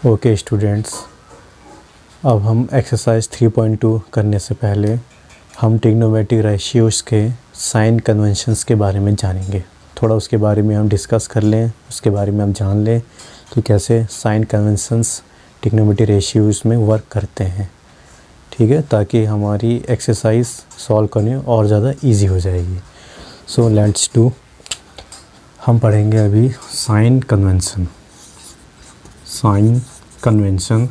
Okay students, अब हम exercise 3.2 करने से पहले हम ट्रिग्नोमेट्रिक रेशियोज़ के साइन कन्वेंशंस के बारे में जानेंगे। थोड़ा उसके बारे में हम डिस्कस कर लें, उसके बारे में हम जान लें कि कैसे साइन कन्वेंशंस ट्रिग्नोमेट्रिक रेशियोज़ में वर्क करते हैं। ठीक है, ताकि हमारी एक्सरसाइज सॉल्व करने और ज़्यादा इजी हो जाएगी। So let's do. हम पढ़ेंगे अभी sign convention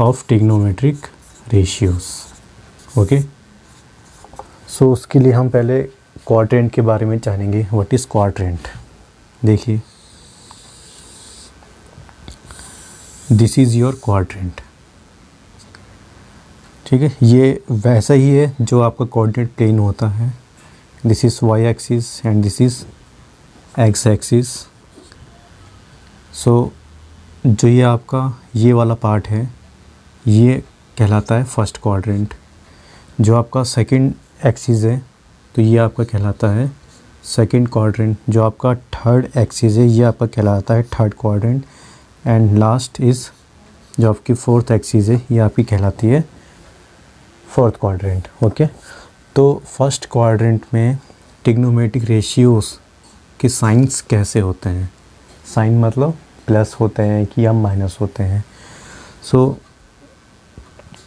of trigonometric ratios. Okay, so उसके लिए हम पहले क्वाड्रेंट के बारे में जानेंगे। What is quadrant? देखिए, दिस इज़ योर क्वाड्रेंट। ठीक है, ये वैसा ही है जो आपका कोऑर्डिनेट प्लेन होता है। This is Y axis and this is X axis. So जो ये आपका ये वाला पार्ट है, ये कहलाता है फर्स्ट क्वाड्रेंट। जो आपका सेकंड एक्सिस है, तो ये आपका कहलाता है सेकंड क्वाड्रेंट। जो आपका थर्ड एक्सिस है, ये आपका कहलाता है third quadrant. And last is जो आपकी फोर्थ एक्सिस है, ये आपकी कहलाती है फोर्थ क्वाड्रेंट। ओके, तो फर्स्ट क्वाड्रेंट में ट्रिग्नोमेट्रिक रेशियोज़ के साइंस कैसे होते हैं? साइन मतलब प्लस होते हैं कि या माइनस होते हैं। सो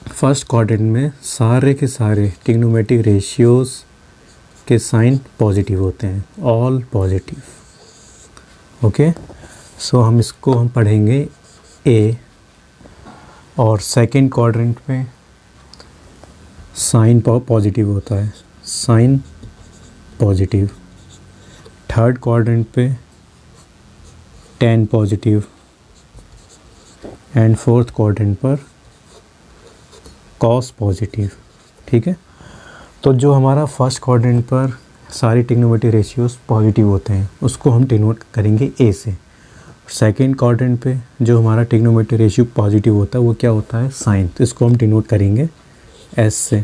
फर्स्ट क्वाड्रेंट में सारे के सारे ट्रिग्नोमेट्रिक रेशियोज़ के साइन पॉजिटिव होते हैं, ऑल पॉजिटिव। ओके, सो हम इसको पढ़ेंगे ए। और सेकंड क्वाड्रेंट में साइन पॉजिटिव होता है, साइन पॉजिटिव। थर्ड क्वाड्रेंट पे tan positive and fourth quadrant पर cos पॉजिटिव। ठीक है, तो जो हमारा फर्स्ट क्वाड्रेंट पर सारी ट्रिग्नोमेट्रिक रेशियोज़ पॉजिटिव होते हैं, उसको हम डिनोट करेंगे ए से। सेकंड क्वाड्रेंट पे जो हमारा ट्रिग्नोमेट्रिक रेशियो पॉजिटिव होता है, वो क्या होता है? साइन, तो इसको हम डिनोट करेंगे एस से।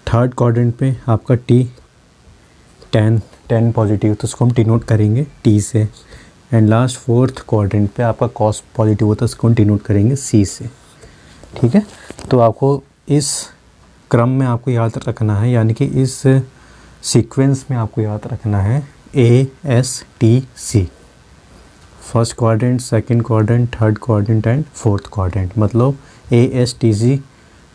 थर्ड क्वाड्रेंट पे आपका tan पॉजिटिव, तो इसको हम डिनोट करेंगे टी से। एंड लास्ट फोर्थ क्वाड्रेंट पे आपका cos पॉजिटिव होता है, इसको हम डिनोट करेंगे सी से। ठीक है, तो आपको इस क्रम में आपको याद रखना है, यानी कि इस सीक्वेंस में आपको याद रखना है A S T C. First quadrant, second quadrant, third quadrant and fourth quadrant. मतलब A S T C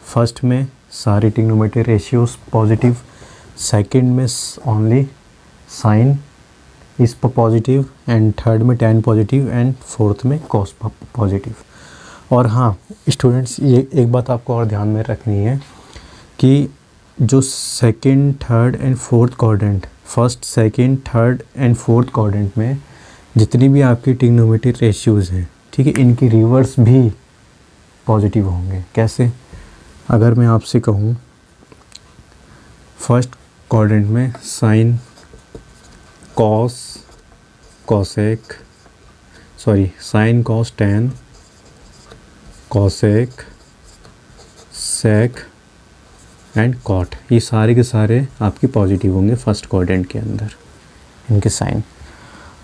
first में सारी ट्रिग्नोमेट्रिक रेशियोज़ पॉजिटिव, सेकंड में only sine is positive, and third में tan पॉजिटिव एंड फोर्थ में cos positive. और हाँ students, ये एक बात आपको और ध्यान में रखनी है कि जो second, third and fourth quadrant, first, second, third and fourth quadrant में जितनी भी आपकी ट्रिग्नोमेट्रिक रेशियोज़ हैं, ठीक है, इनकी रिवर्स भी पॉजिटिव होंगे। कैसे? अगर मैं आपसे कहूँ फर्स्ट क्वाड्रेंट में sine sine cos tan cosec sec and cot, ये सारे के सारे आपके पॉजिटिव होंगे फर्स्ट क्वाड्रेंट के अंदर, इनके साइन।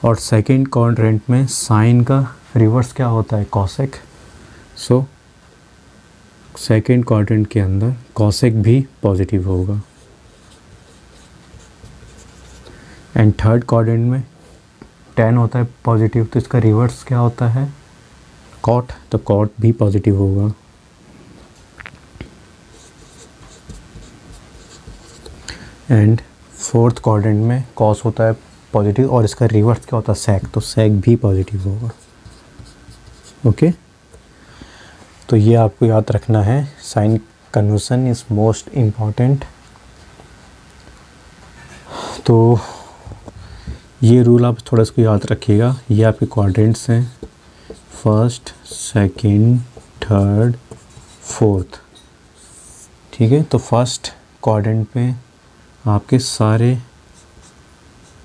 और सेकंड क्वाड्रेंट में साइन का रिवर्स क्या होता है? कॉसेक। सो सेकंड क्वाड्रेंट के अंदर कॉसेक भी पॉजिटिव होगा। एंड थर्ड क्वाड्रेंट में tan होता है पॉजिटिव, तो इसका रिवर्स क्या होता है? कॉट, तो कॉट भी पॉजिटिव होगा। एंड फोर्थ क्वाड्रेंट में cos होता है पॉजिटिव, और इसका रिवर्स क्या होता है? सेक, तो सेक भी पॉजिटिव होगा। ओके, तो ये आपको याद रखना है। Sign convention is most important. तो ये रूल आप थोड़ा इसको याद रखिएगा। ये आपके क्वाड्रेंट्स हैं, फर्स्ट, सेकंड, थर्ड, फोर्थ। ठीक है, तो फर्स्ट क्वाड्रेंट पे आपके सारे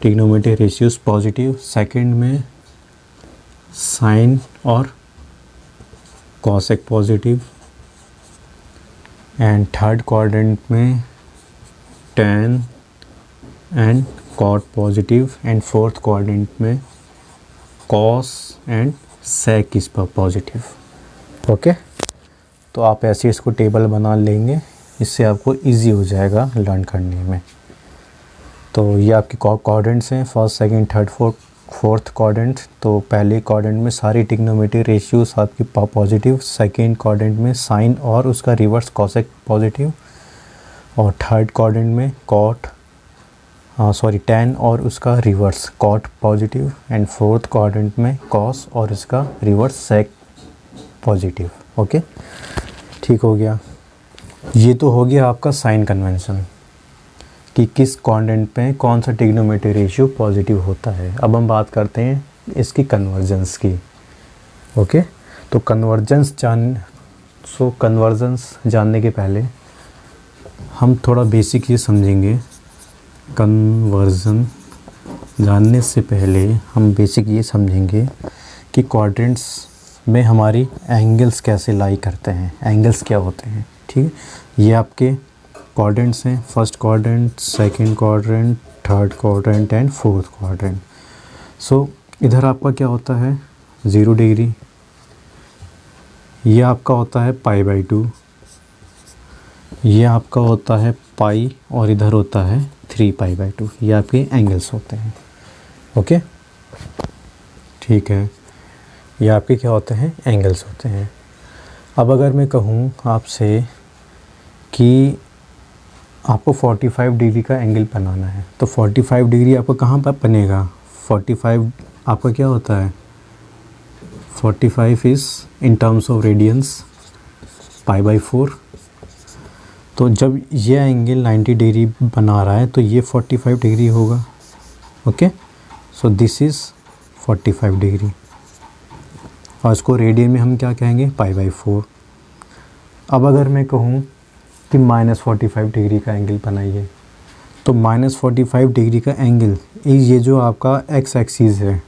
ट्रिग्नोमेट्रिक रेशियोज़ पॉजिटिव, सेकंड में साइन और cosec positive, and third quadrant में tan cot positive, and fourth quadrant में cos and sec is positive. Okay, तो आप ऐसे इसको टेबल बना लेंगे, इससे आपको इजी हो जाएगा लर्न करने में। तो ये आपके क्वाड्रेंट्स हैं, first second third fourth quadrant. तो पहले क्वाड्रेंट में सारी ट्रिग्नोमेट्री रेशियोज आपकी पॉजिटिव, सेकंड क्वाड्रेंट में साइन और उसका रिवर्स कॉसेक पॉजिटिव, और थर्ड क्वाड्रेंट में tan और उसका reverse cot positive, and fourth quadrant में कॉस और इसका रिवर्स सेक पॉजिटिव। ओके, ठीक हो गया। ये तो हो गया आपका साइन कन्वेंशन कि किस क्वाड्रेंट पे कौन सा ट्रिग्नोमेट्री रेशियो पॉजिटिव होता है। अब हम बात करते हैं इसकी कन्वर्जेंस की। ओके, तो कन्वर्जेंस जानने के पहले हम थोड़ा बेसिक ये समझेंगे। कन्वर्जन जानने से पहले हम बेसिक ये समझेंगे कि क्वाड्रेंट्स में हमारी एंगल्स कैसे लाई करते हैं, एंगल्स क्या होते हैं। ठीक है, ये आपके क्वाड्रेंट्स हैं, first quadrant, second quadrant, third quadrant and fourth quadrant. So इधर आपका क्या होता है 0 डिग्री, ये आपका होता है π/2, ये आपका होता है पाई, और इधर होता है 3π/2। ये आपके एंगल्स होते हैं। ओके, ठीक है, ये आपके क्या होते हैं, एंगल्स होते हैं। अब अगर मैं कहूँ आपसे कि आपको 45 डिग्री का एंगल बनाना है, तो 45 डिग्री आपको कहाँ पर बनेगा, 45 आपका क्या होता है, 45 is in terms of radians π/4। तो जब ये एंगल 90 डिग्री बना रहा है तो ये 45 डिग्री होगा। Okay, so this is 45 degree, और इसको रेडियन में हम क्या कहेंगे, π/4। अब अगर मैं कहूँ कि -45 डिग्री का एंगल बनाइए, तो -45 डिग्री का एंगल, ये जो आपका एक्स एक्सिस है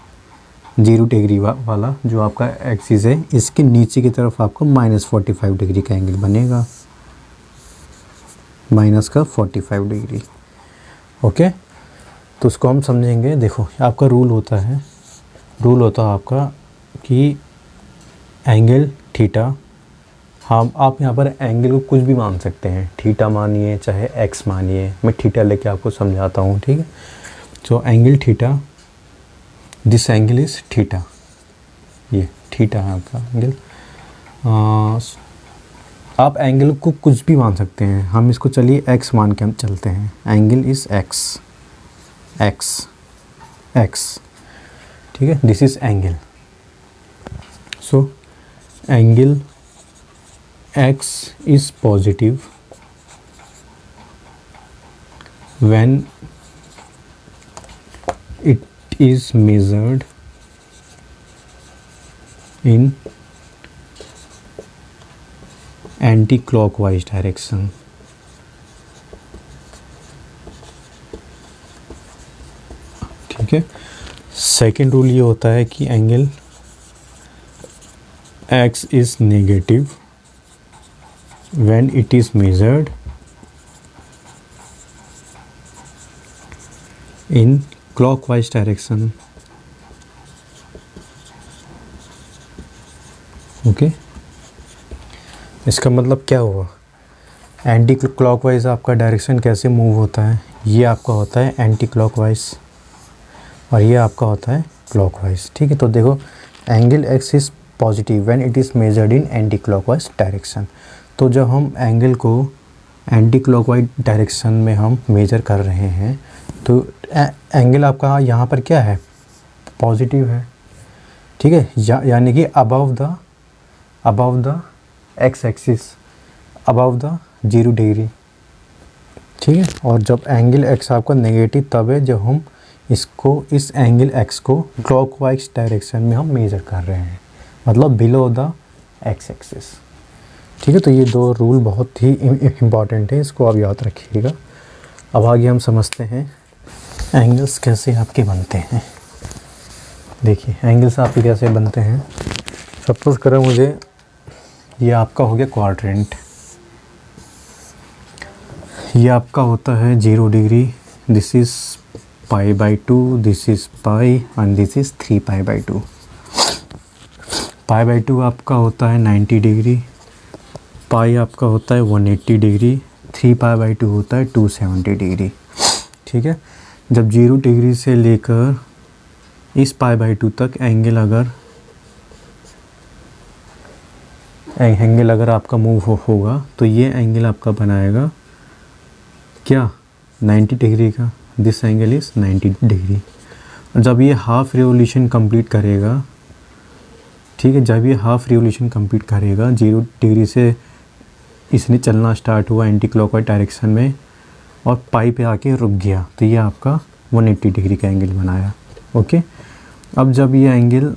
0 डिग्री वाला जो आपका एक्सिस है, इसके नीचे की तरफ आपको -45 डिग्री का एंगल बनेगा, -45 डिग्री। ओके, तो उसको हम समझेंगे। देखो आपका रूल होता है आपका कि एंगल थीटा, हम आप यहाँ पर एंगल को कुछ भी मान सकते हैं, थीटा मानिए चाहे एक्स मानिए, मैं थीटा लेके आपको समझाता हूँ। ठीक है, तो angle theta, this angle is theta, ये थीटा है आपका एंगल। आप एंगल को कुछ भी मान सकते हैं, हम इसको चलिए एक्स मान के हम चलते हैं। एंगल इज़ एक्स, ठीक है, this is angle. So angle x is positive when it is measured in anti-clockwise direction। ठीक है, सेकेंड रूल ये होता है कि angle x is negative when it is measured in clockwise direction। Okay, इसका मतलब क्या हुआ, एंटी क्लॉकवाइज आपका डायरेक्शन कैसे मूव होता है, ये आपका होता है एंटी क्लॉकवाइज और ये आपका होता है क्लॉकवाइज। ठीक है, तो देखो angle x is positive when it is measured in anti clockwise direction. तो जब हम एंगल को एंटी क्लॉकवाइज डायरेक्शन में हम मेजर कर रहे हैं तो एंगल आपका यहाँ पर क्या है, पॉजिटिव है। ठीक है, यानी कि above the x axis, above the 0 degree. ठीक है, और जब एंगल एक्स आपका नेगेटिव तब है जब हम इस एंगल एक्स को क्लॉकवाइज डायरेक्शन में हम मेजर कर रहे हैं, मतलब बिलो द एक्स एक्सिस। ठीक है, तो ये दो रूल बहुत ही इम्पॉर्टेंट है, इसको आप याद रखिएगा। अब आगे हम समझते हैं एंगल्स कैसे आपके बनते हैं। देखिए एंगल्स आपके कैसे बनते हैं। सपोज़ करें मुझे ये आपका हो गया क्वाड्रेंट, ये आपका होता है 0 degree, this is π/2, this is pi and this is 3π/2। Pi by 2 आपका होता है 90 डिग्री, पाई आपका होता है 180 डिग्री, 3 पाई बाई 2 होता है 270 डिग्री। ठीक है, जब 0 डिग्री से लेकर इस पाई बाई 2 तक एंगल अगर आपका मूव होगा तो ये एंगल आपका बनाएगा क्या, 90 डिग्री का। This angle is 90 degree. जब ये हाफ रिवोल्यूशन कंप्लीट करेगा, ठीक है, जब ये हाफ रिवोल्यूशन कंप्लीट करेगा, 0 डिग्री से इसने चलना स्टार्ट हुआ एंटी क्लॉकवाइज डायरेक्शन में और पाई पे आके रुक गया, तो ये आपका 180 डिग्री का एंगल बनाया। ओके, अब जब ये एंगल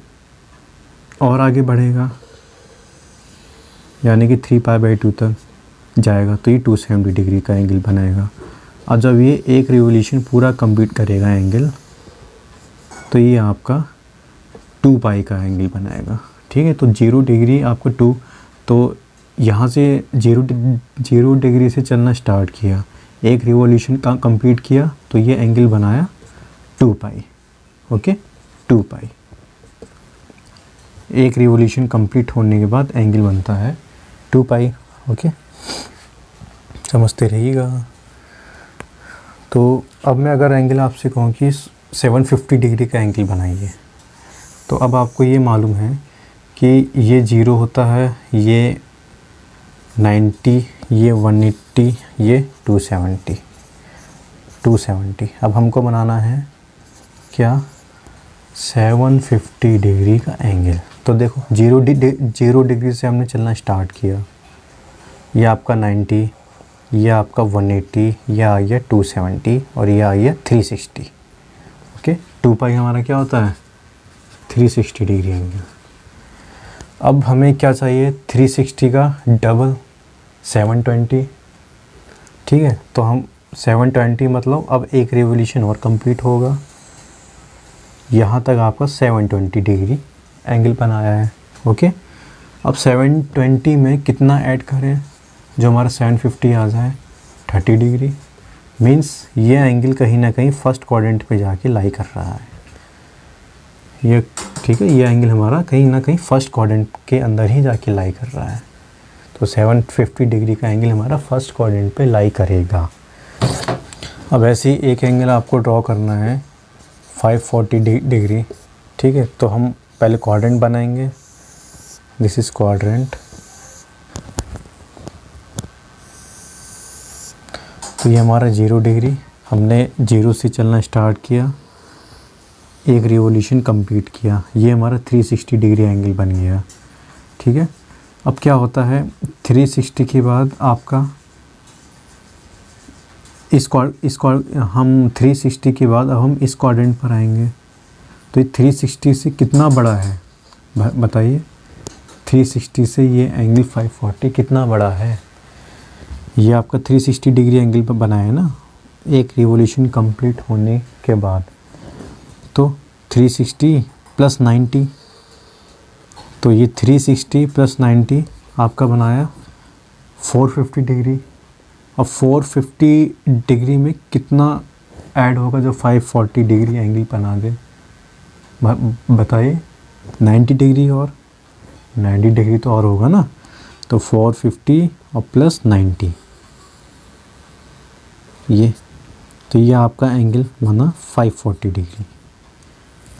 और आगे बढ़ेगा यानी कि 3 पाई बाई 2 तक जाएगा तो ये 270 डिग्री का एंगल बनाएगा। और जब ये एक रिवोल्यूशन पूरा कंप्लीट करेगा एंगल, तो ये आपका 2 पाई का एंगल बनाएगा। ठीक है, तो 0 डिग्री आपको 2, तो यहाँ से 0 डिग्री से चलना स्टार्ट किया, एक रिवोल्यूशन का कंप्लीट किया, तो ये एंगल बनाया 2 पाई। ओके, 2 पाई। एक रिवोल्यूशन कंप्लीट होने के बाद एंगल बनता है 2 पाई। ओके, समझते रहिएगा। तो अब मैं अगर एंगल आपसे कहूँ कि 750 डिग्री का एंगल बनाइए, तो अब आपको ये मालूम है कि ये 0 होता है, ये 90, ये 180, ये 270। अब हमको बनाना है क्या, 750 डिग्री का एंगल। तो देखो 0 डिग्री से हमने चलना स्टार्ट किया, ये आपका 90, ये आपका 180, ये आ गया 270 और ये आ गया 360। ओके, 2 पाई हमारा क्या होता है, 360 डिग्री एंगल। अब हमें क्या चाहिए, 360 का डबल 720। ठीक है, तो हम 720 मतलब अब एक रिवोल्यूशन और कंप्लीट होगा, यहाँ तक आपका 720 डिग्री एंगल बनाया है। ओके, अब 720 में कितना ऐड करें जो हमारा 750 आ जाए, 30 डिग्री। मीन्स ये एंगल कहीं ना कहीं फर्स्ट क्वाड्रेंट पे जाके लाई कर रहा है ये। ठीक है, ये एंगल हमारा कहीं ना कहीं फर्स्ट क्वाड्रेंट के अंदर ही जाके लाई कर रहा है, तो 750 डिग्री का एंगल हमारा फर्स्ट क्वाड्रेंट पे लाई करेगा। अब ऐसे ही एक एंगल आपको ड्रॉ करना है 540 डिग्री। ठीक है, तो हम पहले क्वाड्रेंट बनाएंगे, दिस इज़ क्वाड्रेंट। तो ये हमारा 0 डिग्री, हमने 0 से चलना स्टार्ट किया, एक रिवोल्यूशन कंप्लीट किया, ये हमारा 360 डिग्री एंगल बन गया। ठीक है, अब क्या होता है 360 के बाद आपका हम 360 के बाद अब हम इस क्वाड्रेंट पर आएंगे, तो ये 360 से कितना बड़ा है बताइए, 360 से ये एंगल 540 कितना बड़ा है, ये आपका 360 डिग्री एंगल पर बना है ना एक रिवोल्यूशन कंप्लीट होने के बाद। तो 360 प्लस 90, तो ये 360 प्लस 90 आपका बनाया 450 डिग्री। अब 450 डिग्री में कितना ऐड होगा जो 540 डिग्री एंगल बना दे, बताइए। 90 डिग्री और 90 डिग्री तो और होगा ना, तो 450 और प्लस 90 ये, तो ये आपका एंगल बना 540 डिग्री।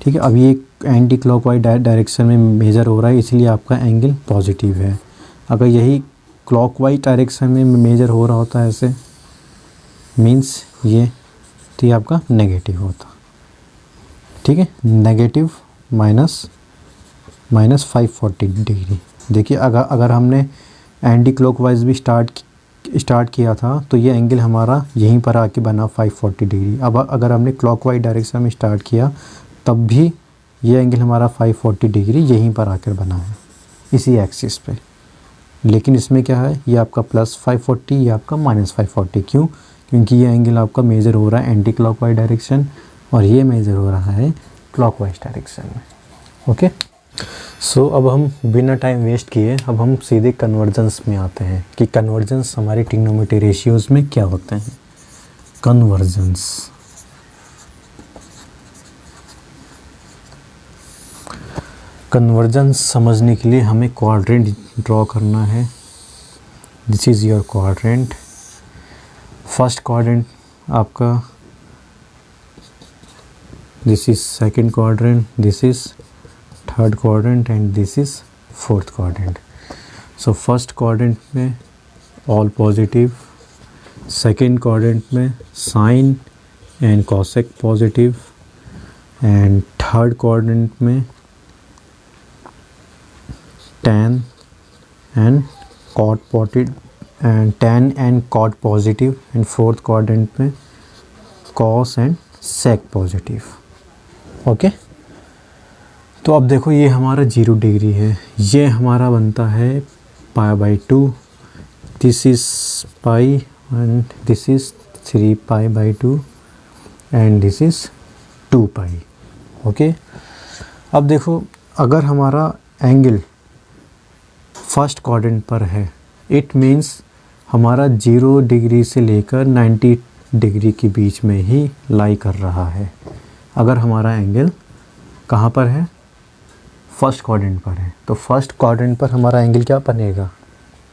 ठीक है, अब ये एंटी क्लॉकवाइज डायरेक्शन में मेजर हो रहा है, इसलिए आपका एंगल पॉजिटिव है। अगर यही क्लॉकवाइज डायरेक्शन में मेजर हो रहा होता है ऐसे, मीन्स ये, तो ये आपका नेगेटिव होता। ठीक है, नेगेटिव माइनस 540 डिग्री। देखिए अगर हमने एंटी क्लॉकवाइज भी स्टार्ट किया था तो ये एंगल हमारा यहीं पर आके बना 540 डिग्री। अब अगर हमने क्लॉकवाइज डायरेक्शन में स्टार्ट किया तब भी ये एंगल हमारा 540 डिग्री यहीं पर आकर बना है इसी एक्सिस पे। लेकिन इसमें क्या है, ये आपका प्लस 540, ये आपका माइनस 540। क्यों? क्योंकि ये एंगल आपका मेजर हो रहा है एंटी क्लॉकवाइज डायरेक्शन और ये मेजर हो रहा है क्लॉकवाइज डायरेक्शन में। ओके, सो अब हम बिना टाइम वेस्ट किए अब हम सीधे कन्वर्जेंस में आते हैं कि कन्वर्जेंस हमारे ट्रिग्नोमेट्री रेशियोज़ में क्या होते हैं। कन्वर्जेंस, कन्वर्जेंस समझने के लिए हमें क्वाड्रेंट ड्रॉ करना है। This is your quadrant. First quadrant आपका, this is second quadrant, this is third quadrant and this is fourth quadrant. So first quadrant में ऑल पॉजिटिव, सेकंड क्वाड्रेंट में sine and cosec positive, and third quadrant में tan and cot positive, and fourth quadrant में cos and sec positive. Okay, तो अब देखो ये हमारा 0 degree है, ये हमारा बनता है π/2, this is pi and this is 3π/2 and this is 2π। Okay, अब देखो अगर हमारा एंगल फर्स्ट क्वाड्रेंट पर है, इट मीन्स हमारा 0 डिग्री से लेकर 90 डिग्री के बीच में ही लाई कर रहा है। अगर हमारा एंगल कहाँ पर है, फर्स्ट क्वाड्रेंट पर है, तो फर्स्ट क्वाड्रेंट पर हमारा एंगल क्या बनेगा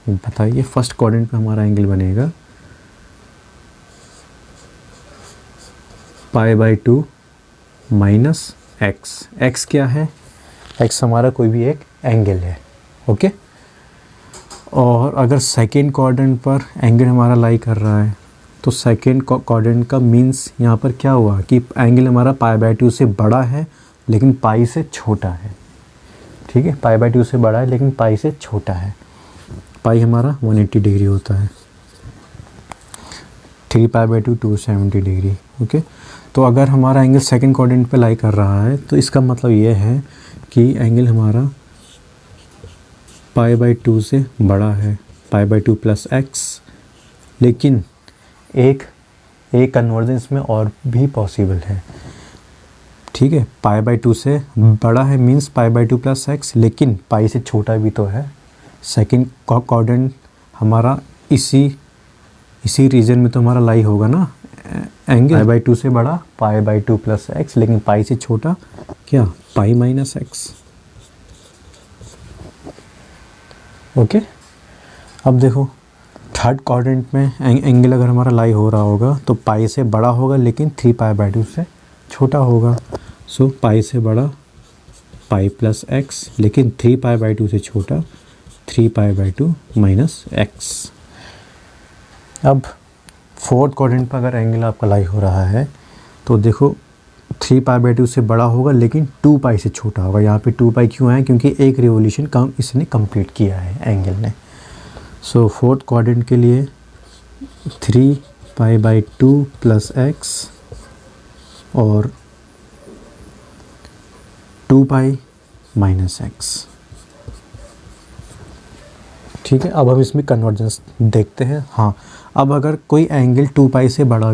बताइए। फर्स्ट क्वाड्रेंट पर हमारा एंगल बनेगा π/2 माइनस x। x क्या है, x हमारा कोई भी एक एंगल है। ओके, और अगर सेकेंड क्वाड्रेंट पर एंगल हमारा लाई कर रहा है, तो सेकेंड क्वाड्रेंट का मीन्स यहाँ पर क्या हुआ कि एंगल हमारा π/2 से बड़ा है लेकिन पाई से छोटा है। ठीक है, π/2 से बड़ा है लेकिन पाई से छोटा है। पाई हमारा 180 डिग्री होता है, 3π/2 270 डिग्री। ओके, तो अगर हमारा एंगल सेकेंड क्वाड्रेंट पे लाई कर रहा है तो इसका मतलब ये है कि एंगल हमारा π/2 से बड़ा है, π/2 + x। लेकिन एक कन्वर्जेंस में और भी पॉसिबल है। ठीक है, π/2 से बड़ा है मीन्स π/2 + x, लेकिन पाई से छोटा भी तो है। सेकंड क्वाड्रेंट हमारा इसी रीजन में तो हमारा लाई होगा ना एंगल, π/2 से बड़ा π/2 + x, लेकिन पाई से छोटा क्या, π - x। ओके, अब देखो थर्ड क्वाड्रेंट में एंगल अगर हमारा लाई हो रहा होगा तो पाई से बड़ा होगा लेकिन 3π/2 से छोटा होगा। सो पाई से बड़ा पाई + x, लेकिन 3π/2 से छोटा 3π/2 - x। अब फोर्थ क्वाड्रेंट पर अगर एंगल आपका लाई हो रहा है तो देखो 3π/2 से बड़ा होगा लेकिन 2π से छोटा होगा। यहाँ पे 2π क्यों है, क्योंकि एक रिवोल्यूशन इसने कंप्लीट किया है एंगल ने। सो फोर्थ क्वाड्रेंट के लिए 3π/2 + x और 2π - x। ठीक है, अब हम इसमें कन्वर्जेंस देखते हैं। हाँ, अब अगर कोई एंगल 2π से बड़ा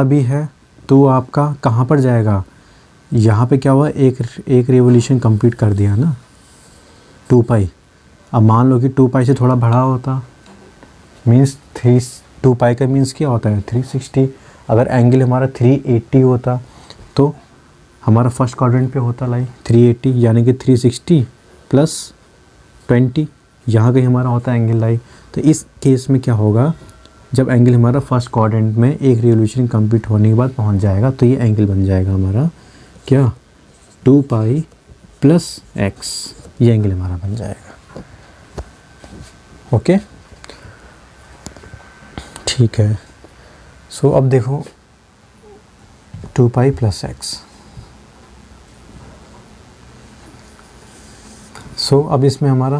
भी है तो आपका कहाँ पर जाएगा, यहाँ पे क्या हुआ, एक रिवोल्यूशन कंप्लीट कर दिया ना 2π। अब मान लो कि 2π से थोड़ा बड़ा होता, मीन्स 2π का मीन्स क्या होता है 360। अगर एंगल हमारा 380 होता तो हमारा फर्स्ट क्वाड्रेंट पे होता लाई 380, यानी कि 360 + 20 यहाँ कहीं हमारा होता है एंगल लाई। तो इस केस में क्या होगा, जब एंगल हमारा फर्स्ट क्वाड्रेंट में एक रिवोल्यूशन कंप्लीट होने के बाद पहुंच जाएगा तो ये एंगल बन जाएगा हमारा क्या, 2π + x। ये एंगल हमारा बन जाएगा। ओके, ठीक है। सो अब देखो 2π + x। सो अब इसमें हमारा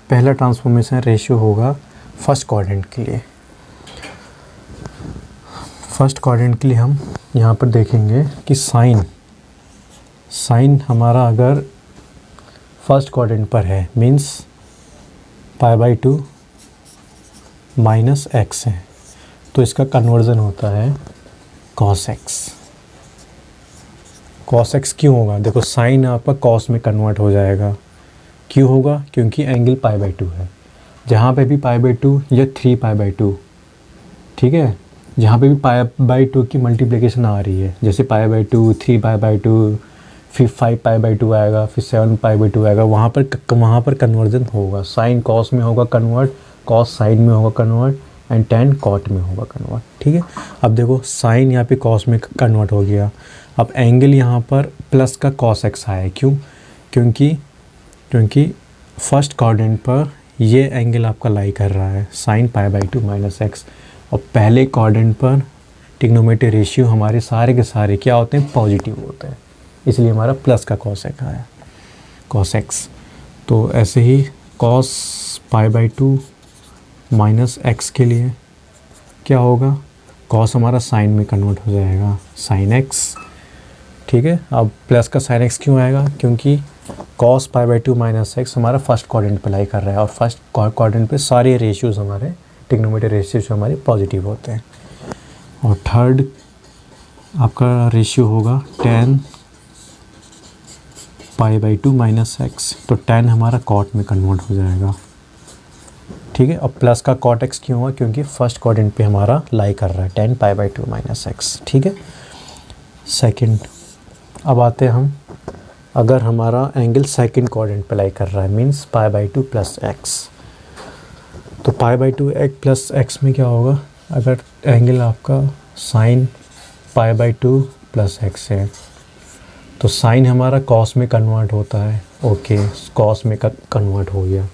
पहला ट्रांसफॉर्मेशन रेशियो होगा फर्स्ट क्वाड्रेंट के लिए। फर्स्ट क्वाड्रेंट के लिए हम यहाँ पर देखेंगे कि साइन हमारा अगर फर्स्ट क्वाड्रेंट पर है मीन्स π/2 - x है, तो इसका कन्वर्जन होता है cos x। cos x क्यों होगा, देखो साइन आपका cos में कन्वर्ट हो जाएगा। क्यों होगा, क्योंकि एंगल π/2 है। जहाँ पे भी π/2 या 3π/2, ठीक है, जहाँ पे भी π/2 की मल्टीप्लिकेशन आ रही है, जैसे π/2 3π/2 फिर 5π/2 आएगा, फिर 7π/2 आएगा, वहाँ पर कन्वर्जन होगा। साइन कॉस में होगा कन्वर्ट, कॉस साइन में होगा कन्वर्ट, एंड टेन कॉट में होगा कन्वर्ट। ठीक है, अब देखो साइन यहाँ पे कॉस में कन्वर्ट हो गया। अब एंगल यहाँ पर प्लस का कॉस एक्स आया, क्यों? क्योंकि फर्स्ट क्वाड्रेंट पर ये एंगल आपका लाई कर रहा है साइन π/2 माइनस एक्स, और पहले क्वाड्रेंट पर ट्रिग्नोमेट्री रेशियो हमारे सारे के सारे क्या होते हैं? पॉजिटिव होते हैं, इसलिए हमारा प्लस का कॉस एक्स आया, कॉस एक्स। तो ऐसे ही कॉस π/2 माइनस एक्स के लिए क्या होगा? कॉस हमारा साइन में कन्वर्ट हो जाएगा, साइन एक्स। ठीक है, अब प्लस का साइन एक्स क्यों आएगा? क्योंकि कॉस π/2 माइनस एक्स हमारा फर्स्ट क्वाड्रेंट पे लाई कर रहा है, और फर्स्ट क्वाड्रेंट पे सारे रेशियोज हमारे ट्रिग्नोमेट्री रेशियोज हमारे पॉजिटिव होते हैं। और थर्ड आपका रेशियो होगा tan π/2 माइनस एक्स, तो tan हमारा कॉट में कन्वर्ट हो जाएगा। ठीक है, और प्लस का कॉट एक्स क्यों हुआ? क्योंकि फर्स्ट क्वाड्रेंट पे हमारा लाई कर रहा है tan π/2 माइनस एक्स। ठीक है, सेकंड। अब आते हैं हम, अगर हमारा एंगल सेकंड क्वाड्रेंट पे लाई कर रहा है, मींस π/2 प्लस एक्स, तो π/2 प्लस एक्स में क्या होगा? अगर एंगल आपका साइन π/2 प्लस एक्स है, तो साइन हमारा कॉस में कन्वर्ट होता है। ओके, कॉस में कन्वर्ट हो गया,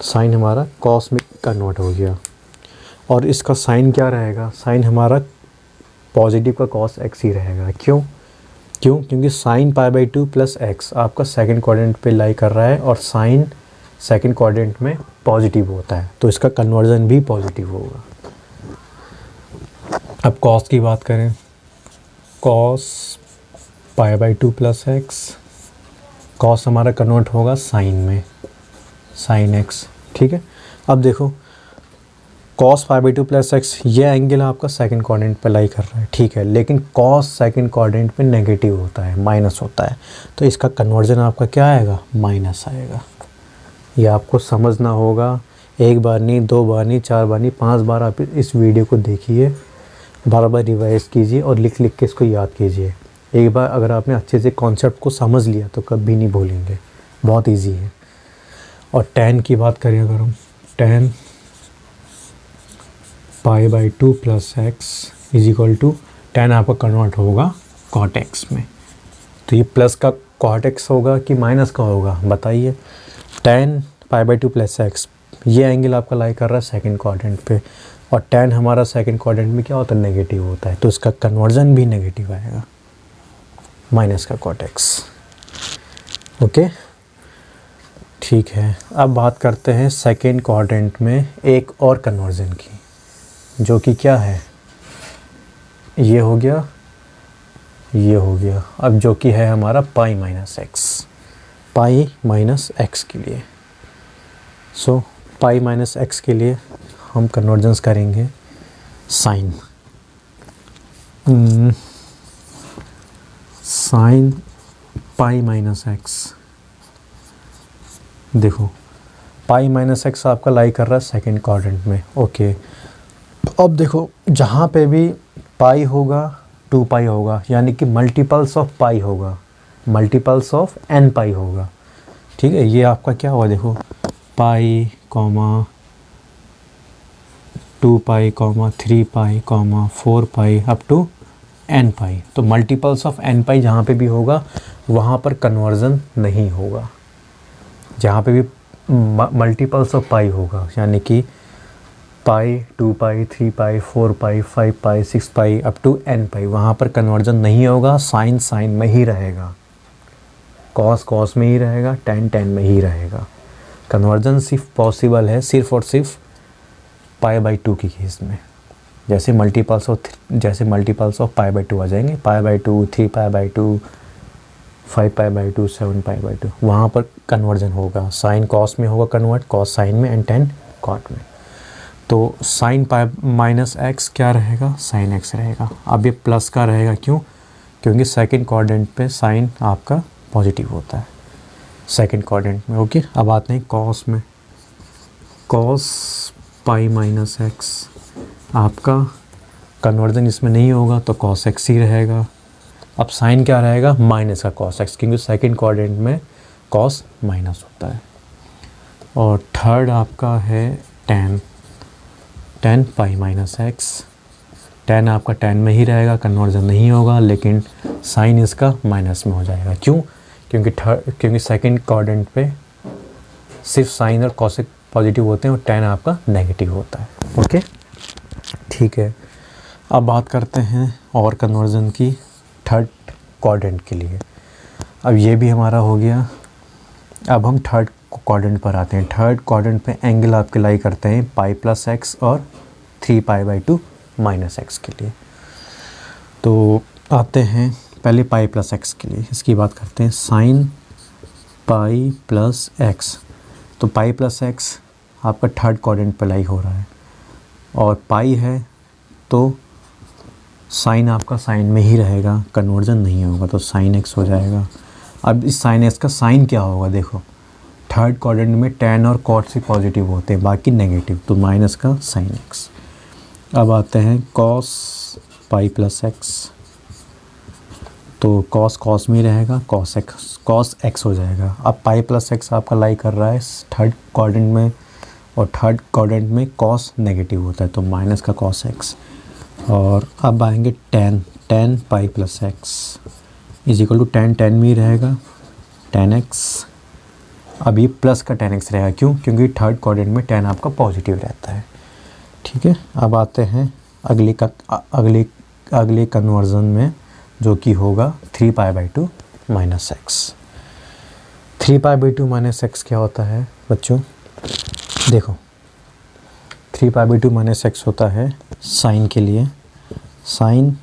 साइन हमारा कॉस में कन्वर्ट हो गया, और इसका साइन क्या रहेगा? साइन हमारा पॉजिटिव का कॉस एक्स ही रहेगा। क्योंकि साइन π/2 प्लस एक्स आपका सेकंड क्वाड्रेंट पे लाई कर रहा है, और साइन सेकंड क्वाड्रेंट में पॉजिटिव होता है, तो इसका कन्वर्जन भी पॉजिटिव होगा। अब कॉस की बात करें, कॉस π/2 प्लस एक्स, कॉस हमारा कन्वर्ट होगा साइन में, साइन एक्स। ठीक है, अब देखो कॉस π/2 प्लस एक्स, ये एंगल आपका सेकंड क्वाड्रेंट पे लाई कर रहा है। ठीक है, लेकिन कॉस सेकंड क्वाड्रेंट पे नेगेटिव होता है, माइनस होता है, तो इसका कन्वर्जन आपका क्या आएगा? माइनस आएगा। ये आपको समझना होगा, एक बार नहीं, दो बार नहीं, चार बार नहीं, 5 बार आप इस वीडियो को देखिए, बार बार रिवाइज कीजिए और लिख के इसको याद कीजिए। एक बार अगर आपने अच्छे से कॉन्सेप्ट को समझ लिया तो कभी नहीं भूलेंगे, बहुत ईजी है। और tan की बात करें अगर हम, tan π/2 plus x is equal to, tan आपका कन्वर्ट होगा cot x में, तो ये प्लस का cot x होगा कि माइनस का होगा? बताइए। tan π/2 प्लस एक्स, ये एंगल आपका लाई कर रहा है सेकंड क्वाड्रेंट पे, और tan हमारा सेकंड क्वाड्रेंट में क्या होता है? नेगेटिव होता है, तो इसका कन्वर्जन भी नेगेटिव आएगा, माइनस का cot x। ओके, ठीक है। अब बात करते हैं सेकंड क्वाड्रेंट में एक और कन्वर्जन की, जो कि क्या है? ये हो गया, ये हो गया। अब जो कि है हमारा पाई माइनस एक्स के लिए। सो पाई माइनस एक्स के लिए हम कन्वर्जेंस करेंगे sine sine pi minus x. देखो पाई माइनस एक्स आपका लाई कर रहा है सेकंड क्वाड्रेंट में। ओके, अब देखो जहाँ पे भी पाई होगा 2 पाई होगा, यानी कि मल्टीपल्स ऑफ पाई होगा, मल्टीपल्स ऑफ n पाई होगा। ठीक है, ये आपका क्या हुआ? देखो pi comma 2 pi comma 3 pi comma 4 pi up to n pi. तो मल्टीपल्स ऑफ n पाई जहाँ पे भी होगा वहाँ पर कन्वर्जन नहीं होगा। जहाँ पे भी मल्टीपल्स ऑफ पाई होगा, यानी कि पाई 2 पाई 3 पाई 4 पाई 5 पाई 6 पाई अप टू n पाई, वहाँ पर कन्वर्जन नहीं होगा। साइन साइन में ही रहेगा, कॉस कॉस में ही रहेगा, टेन टेन में ही रहेगा। कन्वर्जन सिर्फ पॉसिबल है सिर्फ और सिर्फ π/2 की केस में। जैसे मल्टीपल्स ऑफ π/2 आ जाएंगे, π/2 3 π/2 5 π/2 7 π/2, वहाँ पर कन्वर्जन होगा। साइन कॉस में होगा कन्वर्ट, कॉस साइन में, एंड टेन कॉट में। तो साइन पाई माइनस एक्स क्या रहेगा? साइन एक्स रहेगा। अब ये प्लस का रहेगा, क्यों? क्योंकि सेकंड क्वाड्रेंट पे साइन आपका पॉजिटिव होता है सेकंड क्वाड्रेंट में। ओके, अब आते हैं कॉस में। कॉस पाई माइनस एक्स आपका कन्वर्जन इसमें नहीं होगा, तो कॉस एक्स ही रहेगा। अब साइन क्या रहेगा, माइनस का कॉस एक्स, क्योंकि सेकंड क्वाड्रेंट में कॉस माइनस होता है। और थर्ड आपका है टेन पाई माइनस एक्स। टेन आपका टेन में ही रहेगा, कन्वर्जन नहीं होगा, लेकिन साइन इसका माइनस में हो जाएगा। क्यों? क्योंकि सेकंड क्वाड्रेंट पे सिर्फ साइन और कॉसेक पॉजिटिव होते हैं और टेन आपका नेगेटिव होता है। ओके, ठीक है। अब बात करते हैं और कन्वर्जन की थर्ड क्वाड्रेंट के लिए। अब ये भी हमारा हो गया। अब हम थर्ड क्वाड्रेंट पर आते हैं। थर्ड क्वाड्रेंट पे एंगल आपके लाई करते हैं पाई प्लस एक्स और 3π/2 माइनस एक्स के लिए। तो आते हैं पहले पाई प्लस एक्स के लिए, इसकी बात करते हैं। साइन पाई प्लस एक्स, तो पाई प्लस एक्स आपका थर्ड क्वाड्रेंट पर लाई हो रहा है और पाई है तो साइन आपका साइन में ही रहेगा, कन्वर्जन नहीं होगा, तो साइन एक्स हो जाएगा। अब इस साइन एक्स का साइन क्या होगा, देखो थर्ड क्वाड्रेंट में टेन और कॉट से पॉजिटिव होते हैं, बाकी नेगेटिव, तो माइनस का साइन एक्स। अब आते हैं कॉस पाई प्लस एक्स, तो कॉस में ही रहेगा, कॉस एक्स हो जाएगा। अब पाई प्लस एक्स आपका लाई कर रहा है थर्ड क्वाड्रेंट में, और थर्ड क्वाड्रेंट में कॉस नेगेटिव होता है, तो माइनस का कॉस एक्स। और अब आएंगे tan pi plus x is equal to tan में ही रहेगा, टेन एक्स। अब ये प्लस का टेन एक्स रहेगा, क्यों? क्योंकि थर्ड क्वाड्रेंट में टेन आपका पॉजिटिव रहता है। ठीक है, अब आते हैं अगले कन्वर्जन में, जो कि होगा 3π/2 माइनस एक्स। 3π/2 माइनस एक्स क्या होता है बच्चों? देखो 3π/2 माइनस एक्स होता है साइन के लिए, sine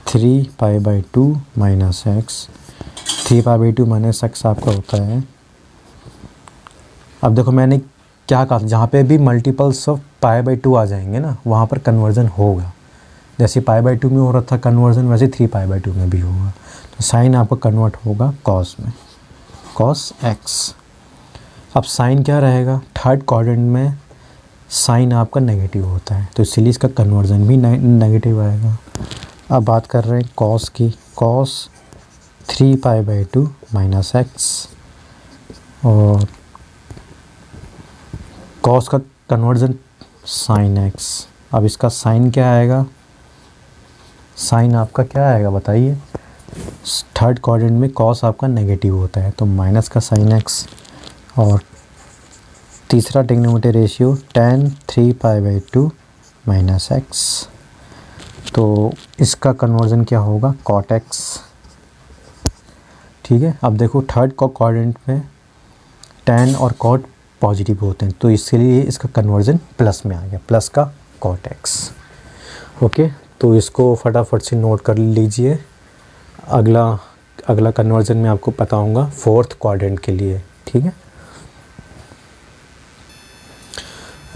3π/2 minus x. 3π/2 minus x आपका होता है, अब देखो मैंने क्या कहा, जहाँ पे भी मल्टीपल्स ऑफ π/2 आ जाएंगे ना, वहाँ पर कन्वर्जन होगा। जैसे π/2 में हो रहा था कन्वर्जन, वैसे 3π/2 में भी होगा। तो साइन आपका कन्वर्ट होगा कॉस में, कॉस एक्स। अब साइन क्या रहेगा, थर्ड क्वाड्रेंट में साइन आपका नेगेटिव होता है, तो इसीलिए इसका कन्वर्जन भी नेगेटिव आएगा। अब बात कर रहे हैं कॉस की, कॉस 3π/2 माइनस एक्स, और कॉस का कन्वर्जन साइन एक्स। अब इसका साइन क्या आएगा, साइन आपका क्या आएगा बताइए? थर्ड क्वाड्रेंट में कॉस आपका नेगेटिव होता है, तो माइनस का साइन एक्स। और तीसरा trigonometry ratio tan 3π/2 minus x, तो इसका कन्वर्जन क्या होगा, कॉट एक्स। ठीक है, अब देखो थर्ड क्वाड्रेंट में tan और कॉट पॉजिटिव होते हैं, तो इसलिए इसका कन्वर्जन प्लस में आ गया, प्लस का कॉट एक्स। ओके, तो इसको फटाफट से नोट कर लीजिए। अगला कन्वर्जन मैं आपको बताऊंगा फोर्थ क्वाड्रेंट के लिए। ठीक है,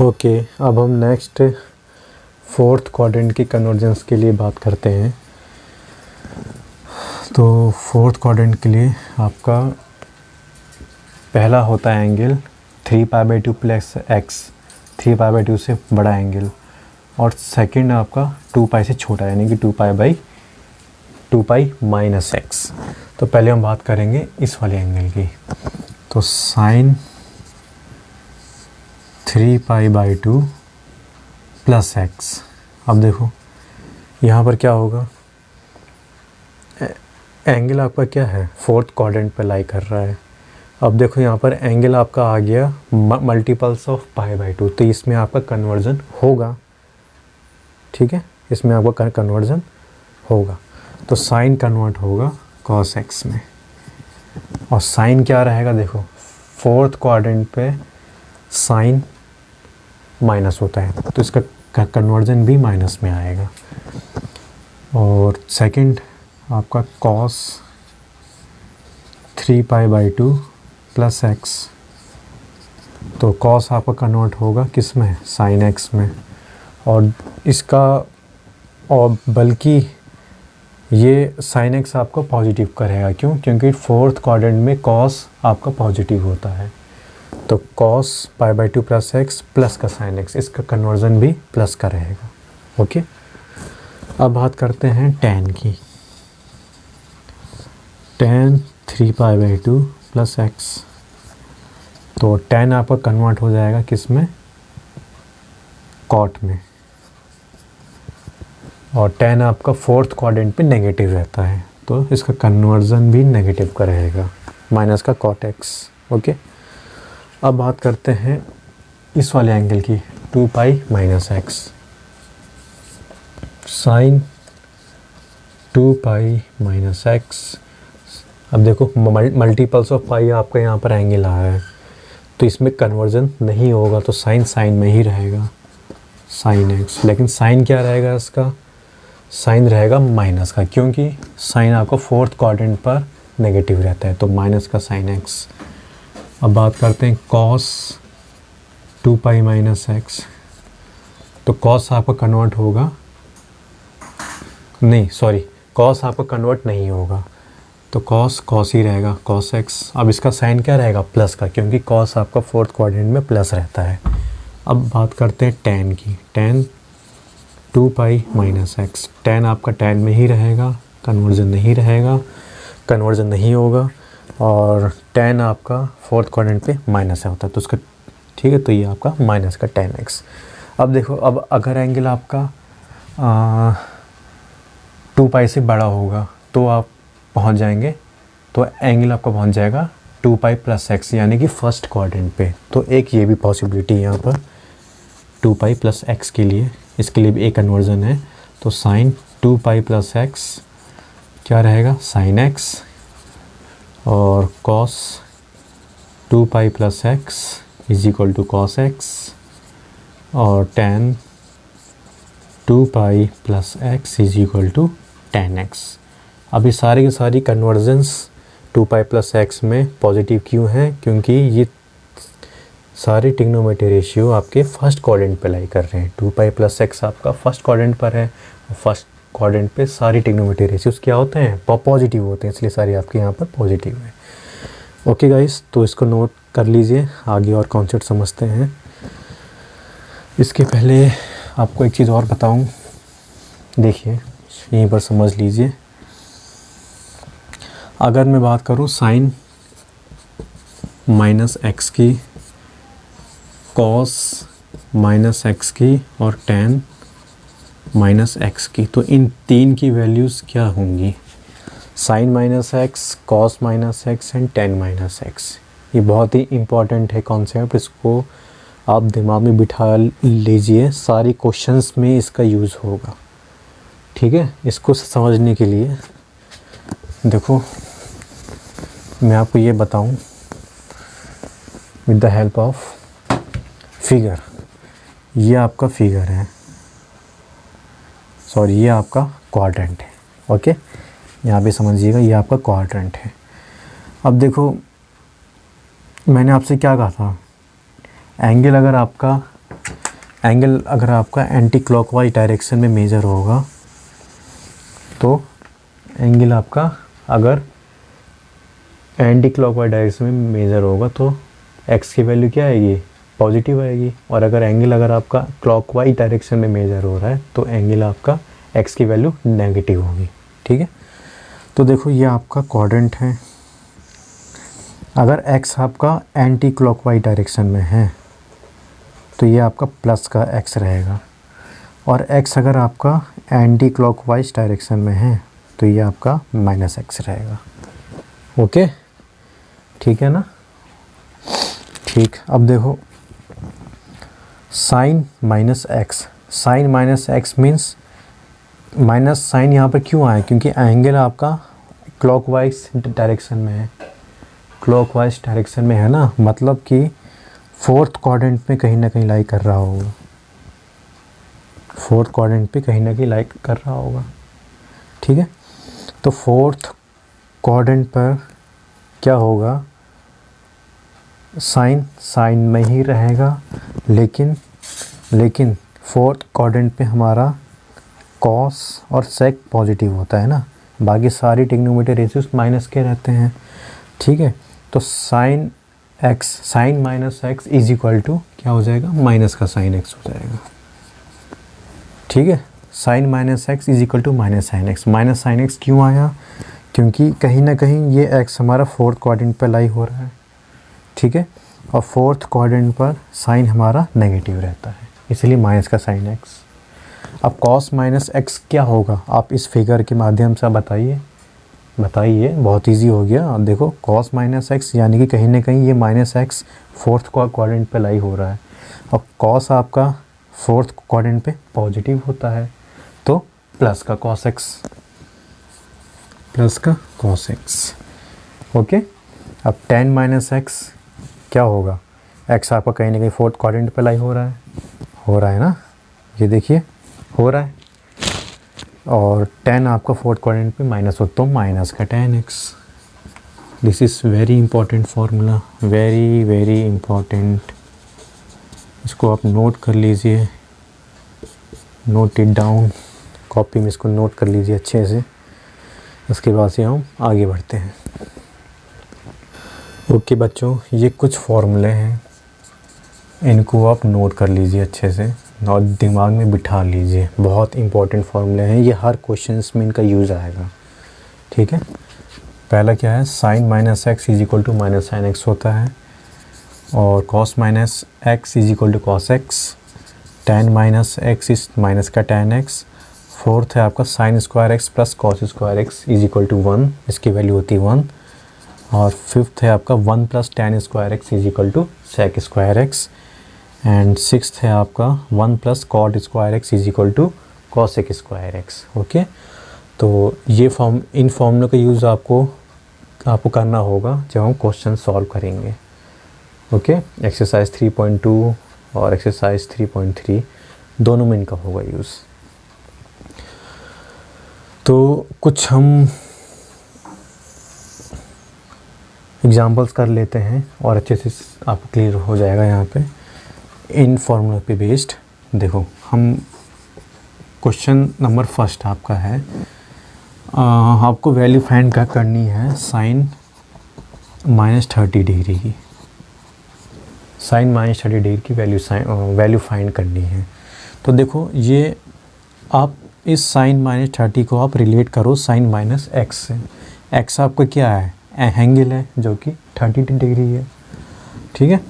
ओके, अब हम नेक्स्ट फोर्थ क्वाड्रेंट की कन्वर्जेंस के लिए बात करते हैं। तो फोर्थ क्वाड्रेंट के लिए आपका पहला होता है एंगल 3π/2 प्लस एक्स, 3π/2 से बड़ा एंगल, और सेकंड आपका 2π से छोटा, यानी कि 2π माइनस एक्स। तो पहले हम बात करेंगे इस वाले एंगल की, तो साइन 3π/2 प्लस एक्स। अब देखो यहाँ पर क्या होगा, एंगल आपका क्या है, फोर्थ क्वाड्रेंट पे लाई कर रहा है। अब देखो यहाँ पर एंगल आपका आ गया मल्टीपल्स ऑफ π/2, तो इसमें आपका कन्वर्जन होगा। ठीक है, इसमें आपका कन्वर्जन होगा, तो साइन कन्वर्ट होगा कॉस एक्स में। और साइन क्या रहेगा, देखो फोर्थ क्वाड्रेंट पे साइन माइनस होता है, तो इसका कन्वर्जन भी माइनस में आएगा। और सेकंड आपका कॉस 3π/2 प्लस एक्स, तो कॉस आपका कन्वर्ट होगा किस में, साइन एक्स में। और इसका, और बल्कि ये साइन एक्स आपका पॉजिटिव करेगा, क्यों? क्योंकि फोर्थ क्वाड्रेंट में कॉस आपका पॉजिटिव होता है, तो कॉस π/2 प्लस एक्स प्लस का साइन एक्स, इसका कन्वर्जन भी प्लस का रहेगा। ओके, अब बात करते हैं tan की। tan 3π/2 plus x. तो tan आपका कन्वर्ट हो जाएगा किस में, कॉट में, और tan आपका फोर्थ क्वाड्रेंट पे नेगेटिव रहता है, तो इसका कन्वर्जन भी नेगेटिव का रहेगा, माइनस का कॉट एक्स। ओके, अब बात करते हैं इस वाले एंगल की, 2π - x साइन 2π - x। अब देखो मल्टीपल्स ऑफ पाई आपका यहाँ पर एंगल आ रहा है, तो इसमें कन्वर्जन नहीं होगा, तो साइन साइन में ही रहेगा, साइन एक्स। लेकिन साइन क्या रहेगा इसका, साइन रहेगा माइनस का, क्योंकि साइन आपको फोर्थ क्वाड्रेंट पर नेगेटिव रहता है, तो माइनस का साइन एक्स। अब बात करते हैं कॉस 2π - x। तो कॉस आपका कन्वर्ट होगा, नहीं सॉरी, कॉस आपका कन्वर्ट नहीं होगा, तो कॉस कॉस ही रहेगा, कॉस एक्स। अब इसका साइन क्या रहेगा, प्लस का, क्योंकि कॉस आपका फोर्थ क्वाड्रेंट में प्लस रहता है। अब बात करते हैं टैन की, टैन 2π - x। टैन आपका टैन में ही रहेगा, कन्वर्जन नहीं रहेगा, कन्वर्जन नहीं होगा, और टैन आपका फोर्थ क्वाड्रेंट पे माइनस होता है, तो उसका ठीक है, तो ये आपका माइनस का टैन एक्स। अब देखो, अब अगर एंगल आपका 2π से बड़ा होगा तो आप पहुंच जाएंगे, तो एंगल आपका पहुंच जाएगा 2π + x, यानी कि फर्स्ट क्वाड्रेंट पे। तो एक ये भी पॉसिबिलिटी है यहाँ पर 2π + x के लिए, इसके लिए भी एक कन्वर्जन है, तो साइन 2π + x क्या रहेगा, साइन x, और कॉस 2π + x = कॉस x, और टैन 2π + x = tan x। अभी सारी की सारी कन्वर्जन्स 2π + x में पॉजिटिव क्यों हैं, क्योंकि ये सारे ट्रिग्नोमेट्री रेशियो आपके फर्स्ट क्वाड्रेंट पे लाई कर रहे हैं। 2π + x आपका फर्स्ट क्वाड्रेंट पर है, और फर्स्ट क्वाड्रेंट पे सारी ट्रिग्नोमेट्री रेशियोज क्या होते हैं, पॉजिटिव होते हैं, इसलिए सारे आपके यहाँ पर पॉजिटिव है। ओके गाइस, तो इसको नोट कर लीजिए, आगे और कॉन्सेप्ट समझते हैं। इसके पहले आपको एक चीज़ और बताऊँ, देखिए यहीं पर समझ लीजिए। अगर मैं बात करूं साइन -x की, कॉस -x की, और टैन -x की, तो इन तीन की वैल्यूज़ क्या होंगी, sine -x, cos -x and tan -x। ये बहुत ही इम्पॉर्टेंट है कॉन्सेप्ट, इसको आप दिमाग में बिठा लीजिए, सारी क्वेश्चंस में इसका यूज़ होगा, ठीक है। इसको समझने के लिए देखो, मैं आपको ये बताऊं with the help of figure. ये आपका फिगर है, सॉरी ये आपका क्वाड्रेंट है, ओके, यहाँ पे समझिएगा, ये आपका क्वाड्रेंट है। अब देखो, मैंने आपसे क्या कहा था, एंगल अगर आपका एंटी क्लॉकवाइज डायरेक्शन में मेजर होगा, तो एंगल आपका अगर एंटी क्लॉकवाइज डायरेक्शन में मेजर होगा तो x की वैल्यू क्या आएगी, पॉजिटिव आएगी, और अगर आपका क्लॉकवाइज डायरेक्शन में मेजर हो रहा है तो एंगल आपका x की वैल्यू नेगेटिव होगी, ठीक है। तो देखो, ये आपका क्वाड्रेंट है, अगर x आपका एंटी क्लॉकवाइज डायरेक्शन में है तो ये आपका प्लस का x रहेगा, और x अगर आपका एंटी क्लॉकवाइज डायरेक्शन में है तो ये आपका -x रहेगा, ओके, ठीक है ना। ठीक, अब देखो sine -x, sine -x means minus sine यहाँ पर क्यों आया, क्योंकि एंगल आपका क्लॉकवाइज डायरेक्शन में है, क्लॉकवाइज डायरेक्शन में है ना, मतलब कि फोर्थ क्वाड्रेंट में कहीं ना कहीं लाई कर रहा होगा, फोर्थ क्वाड्रेंट पे कहीं ना कहीं लाई कर रहा होगा, ठीक है। तो फोर्थ क्वाड्रेंट पर क्या होगा, साइन साइन में ही रहेगा, लेकिन फोर्थ क्वाड्रेंट पे हमारा कॉस और सेक पॉजिटिव होता है ना, बाकी सारी ट्रिग्नोमेट्री रेशियोज माइनस के रहते हैं, ठीक है। तो साइन एक्स, साइन -x = क्या हो जाएगा, माइनस का साइन x हो जाएगा, ठीक है। Sine -x = -sin x। Minus sine x क्यों आया, क्योंकि कहीं ना कहीं ये एक्स हमारा फोर्थ क्वाड्रेंट पर लाई हो रहा है, ठीक है, और फोर्थ क्वाड्रेंट पर साइन हमारा नेगेटिव रहता है, इसलिए माइनस का साइन एक्स। अब कॉस माइनस एक्स क्या होगा, आप इस फिगर के माध्यम से बताइए, बहुत इजी हो गया। अब देखो कॉस माइनस एक्स यानी कि कहीं ना कहीं ये माइनस एक्स फोर्थ क्वाड्रेंट पे लाई हो रहा है, और कॉस आपका फोर्थ क्वाड्रेंट पे पॉजिटिव होता है, तो प्लस का कॉस एक्स, ओके। अब टेन माइनस एक्स क्या होगा, एक्स आपका कहीं ना कहीं फोर्थ क्वाड्रेंट पे लाई हो रहा है ना, ये देखिए हो रहा है, और टेन आपका फोर्थ क्वाड्रेंट पे माइनस हो तो माइनस का tan x. This is very important formula, very very important, इसको आप नोट कर लीजिए, नोट इट डाउन, कॉपी में इसको नोट कर लीजिए अच्छे से। उसके बाद से हम आगे बढ़ते हैं। ओके बच्चों, ये कुछ फार्मूले हैं, इनको आप नोट कर लीजिए अच्छे से और दिमाग में बिठा लीजिए, बहुत इंपॉर्टेंट फार्मूले हैं, ये हर क्वेश्चंस में इनका यूज़ आएगा, ठीक है। पहला क्या है, sine minus x is equal to minus sine x होता है, और cos minus x is equal to cos x, tan minus x is minus का टेन एक्स, फोर्थ है आपका sine square x plus cos square x is equal to 1, इसकी value होती है 1, और फिफ्थ है आपका 1 plus tan square x is equal to sec square x, and sixth है आपका 1 plus cot square x is equal to cosec square x, okay. तो ये इन फॉर्मूलों का यूज़ आपको करना होगा जब हम क्वेश्चन सॉल्व करेंगे, ओके। एक्सरसाइज 3.2 और एक्सरसाइज 3.3 दोनों में इनका होगा यूज़। तो कुछ हम एग्जांपल्स कर लेते हैं और अच्छे से आपको क्लियर हो जाएगा यहाँ पे इन फॉर्मूला पे बेस्ड। देखो हम क्वेश्चन नंबर फर्स्ट आपका है, आपको वैल्यू फाइंड करनी है साइन -30 डिग्री की, साइन -30 डिग्री की वैल्यू फाइंड करनी है। तो देखो ये आप इस साइन -30 को आप रिलेट करो साइन माइनस एक्स से। एक्स आपका क्या है, एंगल है जो कि 30 डिग्री है, ठीक है।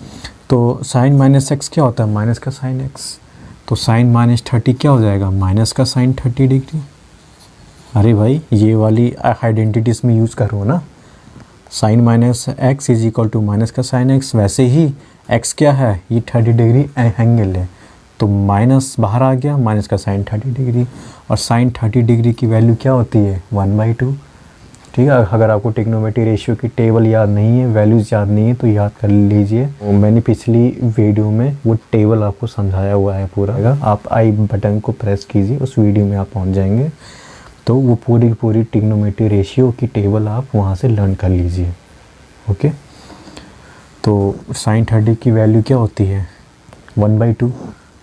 तो साइन माइनस एक्स क्या होता है, माइनस का साइन एक्स, तो साइन -30 क्या हो जाएगा, माइनस का साइन 30 डिग्री। अरे भाई ये वाली आइडेंटिटीज़ में यूज़ करो ना, sine minus x is equal to minus का साइन एक्स, वैसे ही एक्स क्या है, ये 30 डिग्री एंगल है, तो माइनस बाहर आ गया, माइनस का साइन 30 डिग्री, और साइन 30 डिग्री की वैल्यू क्या होती है 1/2, ठीक है। अगर आपको ट्रिग्नोमेट्री रेशियो की टेबल याद नहीं है, वैल्यूज़ याद नहीं है, तो याद कर लीजिए, मैंने पिछली वीडियो में वो टेबल आपको समझाया हुआ है पूरा, आप आई बटन को प्रेस कीजिए, उस वीडियो में आप पहुंच जाएंगे, तो वो पूरी ट्रिग्नोमेट्री रेशियो की टेबल आप वहाँ से लर्न कर लीजिए, ओके। तो साइन 30 की वैल्यू क्या होती है 1/2,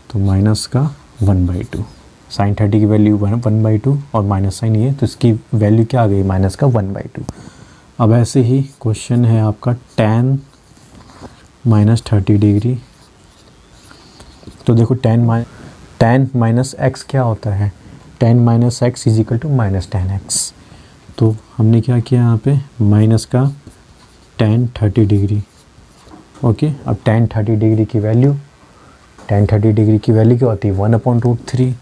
तो माइनस का 1/2, साइन 30 की वैल्यू 1/2 और माइनस साइन ये, तो इसकी वैल्यू क्या आ गई माइनस का 1/2। अब ऐसे ही क्वेश्चन है आपका tan -30 डिग्री, तो देखो tan माइनस एक्स क्या होता है, tan minus x is equal to minus tan x, तो हमने क्या किया यहाँ पे माइनस का tan 30 डिग्री, ओके। अब tan 30 डिग्री की वैल्यू क्या होती है 1/√3,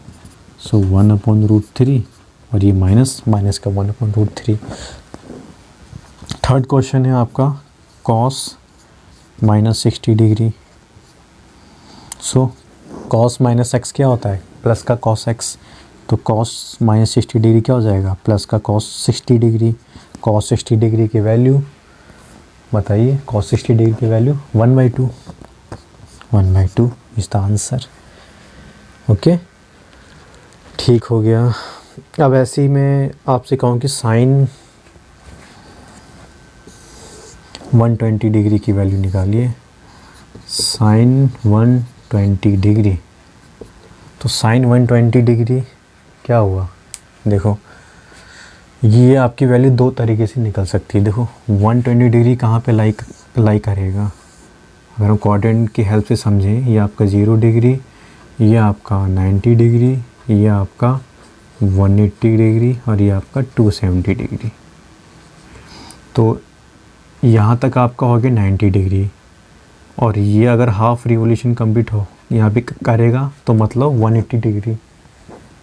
सो 1/√3, और ये माइनस का 1/√3। थर्ड क्वेश्चन है आपका cos -60 डिग्री, सो cos माइनस एक्स क्या होता है प्लस का cos एक्स, तो cos -60 डिग्री क्या हो जाएगा प्लस का cos 60 डिग्री। cos 60 डिग्री की वैल्यू बताइए, cos 60 डिग्री की value 1/2 is the answer, okay. ठीक हो गया। अब ऐसे ही मैं आपसे कहूँ कि साइन 120 डिग्री की वैल्यू निकालिए, साइन 120 डिग्री, तो साइन 120 डिग्री क्या हुआ, देखो ये आपकी वैल्यू दो तरीके से निकल सकती है। देखो 120 डिग्री कहाँ पे लाई करेगा, अगर हम क्वाड्रेंट की हेल्प से समझें, ये आपका 0 डिग्री, ये आपका 90 डिग्री, ये आपका 180 डिग्री, और ये आपका 270 डिग्री, तो यहाँ तक आपका हो गया 90 डिग्री, और ये अगर हाफ रिवोल्यूशन कंप्लीट हो यहाँ पे करेगा तो मतलब 180 डिग्री।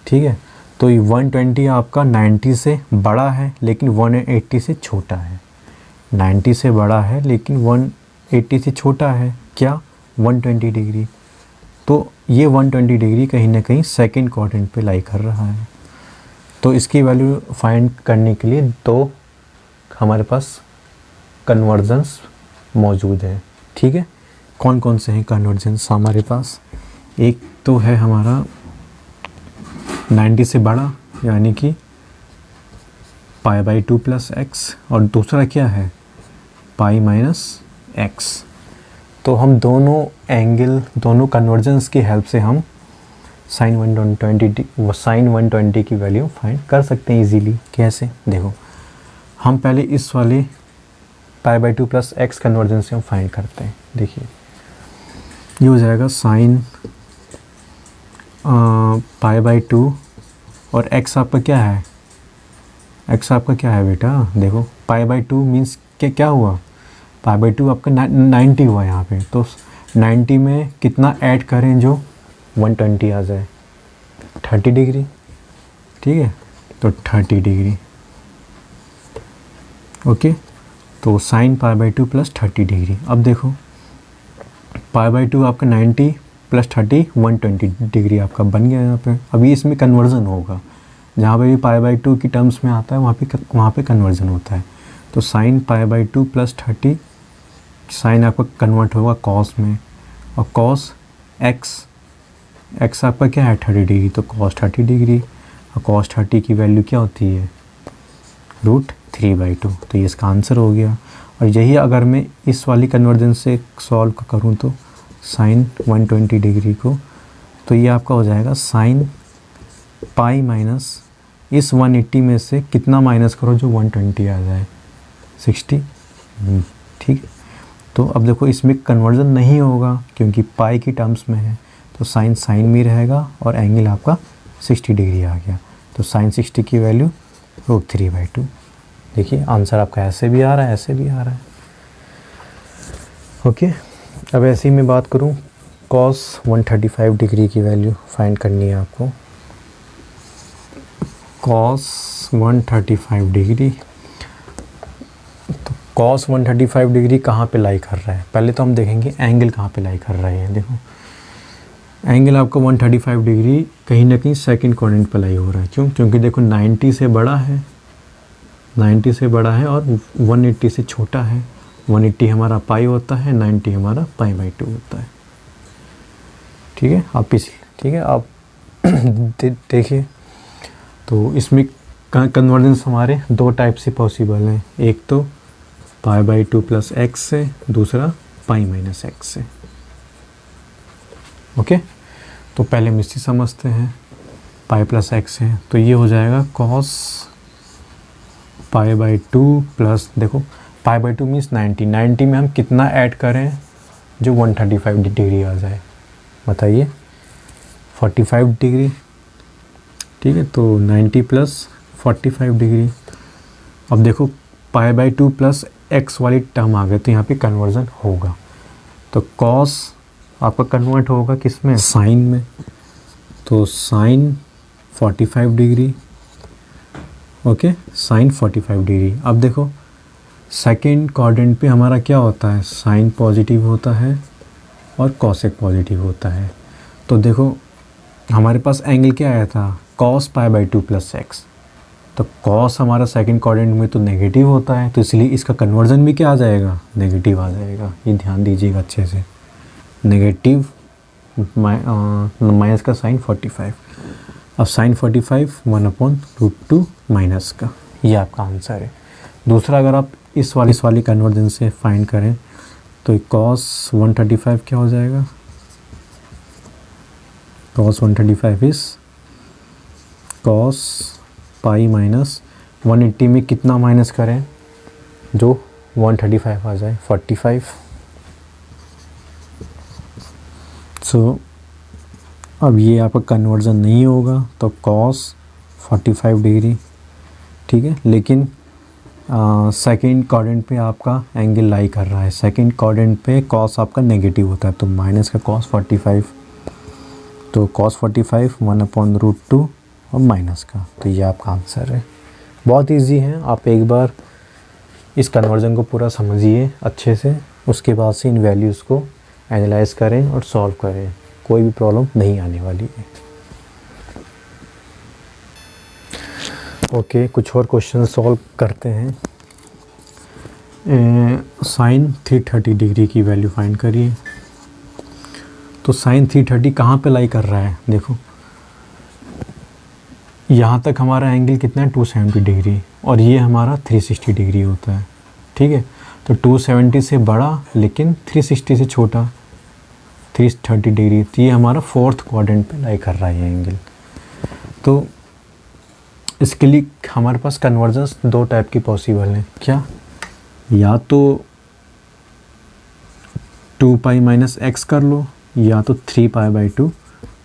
ठीक है, तो ये 120 आपका 90 से बड़ा है लेकिन 180 से छोटा है। 90 से बड़ा है लेकिन 180 से छोटा है, क्या 120 डिग्री। तो ये 120 डिग्री कहीं ना कहीं सेकंड क्वाड्रेंट पे लाई कर रहा है। तो इसकी वैल्यू फाइंड करने के लिए दो हमारे पास कन्वर्जन्स मौजूद है। ठीक है, कौन कौन से हैं कन्वर्जन्स हमारे पास? एक तो है हमारा 90 से बड़ा यानी कि π/2 + x, और दूसरा क्या है π - x। तो हम दोनों एंगल, दोनों कन्वर्जन्स की हेल्प से हम sin 120 की वैल्यू फाइंड कर सकते हैं इजीली। कैसे? देखो, हम पहले इस वाले π/2 + x कन्वर्जन से हम फाइंड करते हैं। देखिए, ये हो जाएगा sin π/2, और x आपका क्या है? x आपका क्या है बेटा? देखो, π/2 मीन्स क्या हुआ? π/2 आपका 90 हुआ यहाँ पे। तो 90 में कितना ऐड करें जो 120 आ जाए? 30 डिग्री। ठीक है, तो 30 डिग्री। ओके, तो sin π/2 + 30 डिग्री। अब देखो, π/2 आपका 90 + 30 120 डिग्री आपका बन गया यहाँ पे। अभी इसमें कन्वर्जन होगा, जहाँ पे भी π/2 की टर्म्स में आता है वहाँ पे कन्वर्जन होता है। तो sin π/2 + 30, साइन आपका कन्वर्ट होगा कॉस में, और कॉस एक्स आपका क्या है 30 डिग्री, तो कॉस 30 डिग्री, और कॉस 30 की वैल्यू क्या होती है √3/2। तो ये इसका आंसर हो गया। और यही अगर मैं इस वाली कन्वर्जन से सॉल्व करूँ तो साइन 120 डिग्री को, तो ये आपका हो जाएगा साइन पाई माइनस इस 180 में से कितना माइनस करो जो 120 आ जाए 60। ठीक है, तो अब देखो इसमें कन्वर्जन नहीं होगा क्योंकि पाई की टर्म्स में है, तो साइन में रहेगा और एंगल आपका 60 डिग्री आ गया। तो साइन 60 की वैल्यू √3/2। देखिए आंसर आपका ऐसे भी आ रहा है, ऐसे भी आ रहा है। ओके, अब ऐसे ही मैं बात करूं, कॉस 135 डिग्री की वैल्यू फाइंड करनी है आपको। कॉस 135 डिग्री, तो कॉस 135 डिग्री कहाँ पे लाई कर रहा है? पहले तो हम देखेंगे एंगल कहाँ पे लाई कर रहा है। देखो एंगल आपका 135 डिग्री कहीं ना कहीं सेकंड क्वाड्रेंट पे लाई हो रहा है। क्यों? क्योंकि देखो 90 से बड़ा है, 90 से बड़ा है और 180 से छोटा है। 180 हमारा पाई होता है, 90 हमारा π/2 होता है। ठीक है, आप ठीक है आप देखिए, तो इसमें कन्वर्जेंस हमारे दो टाइप से पॉसिबल हैं। एक तो π/2 + x से, दूसरा π - x से। ओके, तो पहले हम इससे समझते हैं। पाई + x है तो ये हो जाएगा cos π/2 प्लस, देखो π/2 मीन्स 90 में हम कितना ऐड करें जो 135 डिग्री आ जाए? बताइए, 45 डिग्री। ठीक है, तो 90 + 45 डिग्री। अब देखो π/2 + x वाली टर्म आ गई तो यहाँ पे कन्वर्जन होगा। तो cos आपका कन्वर्ट होगा किस में? साइन में। तो sine 45 degree. Okay, sine 45 degree. अब देखो सेकेंड क्वाड्रेंट पे हमारा क्या होता है? साइन पॉजिटिव होता है और कॉसेक पॉजिटिव होता है। तो देखो हमारे पास एंगल क्या आया था? cos π/2 + x। तो cos हमारा सेकेंड क्वाड्रेंट में तो नेगेटिव होता है, तो इसलिए इसका कन्वर्जन भी क्या आ जाएगा? नेगेटिव आ जाएगा। ये ध्यान दीजिएगा अच्छे से, नेगेटिव माइनस का साइन 45। अब साइन 45 1/√2 माइनस का, ये आपका आंसर है। दूसरा अगर आप इस वाली कन्वर्जन से फाइंड करें तो cos 135 क्या हो जाएगा? cos 135 इस cos पाई माइनस 180 में कितना माइनस करें जो 135 आ जाए? 45। सो अब ये आपका कन्वर्जन नहीं होगा तो cos 45 डिग्री। ठीक है, लेकिन सेकंड क्वाड्रेंट पे आपका एंगल लाई कर रहा है, सेकंड क्वाड्रेंट पे कॉस आपका नेगेटिव होता है, तो माइनस का कॉस 45, तो कॉस 45 1/√2 और माइनस का, तो ये आपका आंसर है। बहुत इजी है, आप एक बार इस कन्वर्जन को पूरा समझिए अच्छे से, उसके बाद से इन वैल्यूज़ को एनालाइज करें और सॉल्व करें, कोई भी प्रॉब्लम नहीं आने वाली है। ओके, कुछ और क्वेश्चन सॉल्व करते हैं। साइन 330 डिग्री की वैल्यू फाइंड करिए। तो साइन 330 कहाँ पे लाई कर रहा है, देखो यहाँ तक हमारा एंगल कितना है 270 डिग्री, और ये हमारा 360 डिग्री होता है, ठीक है। तो 270 से बड़ा लेकिन 360 से छोटा 330 डिग्री, तो ये हमारा फोर्थ क्वाड्रेंट पे लाई कर रहा है ये एंगल। तो इसके लिए हमारे पास कन्वर्जेंस दो टाइप की पॉसिबल है, क्या, या तो 2π - x कर लो, या तो 3π/2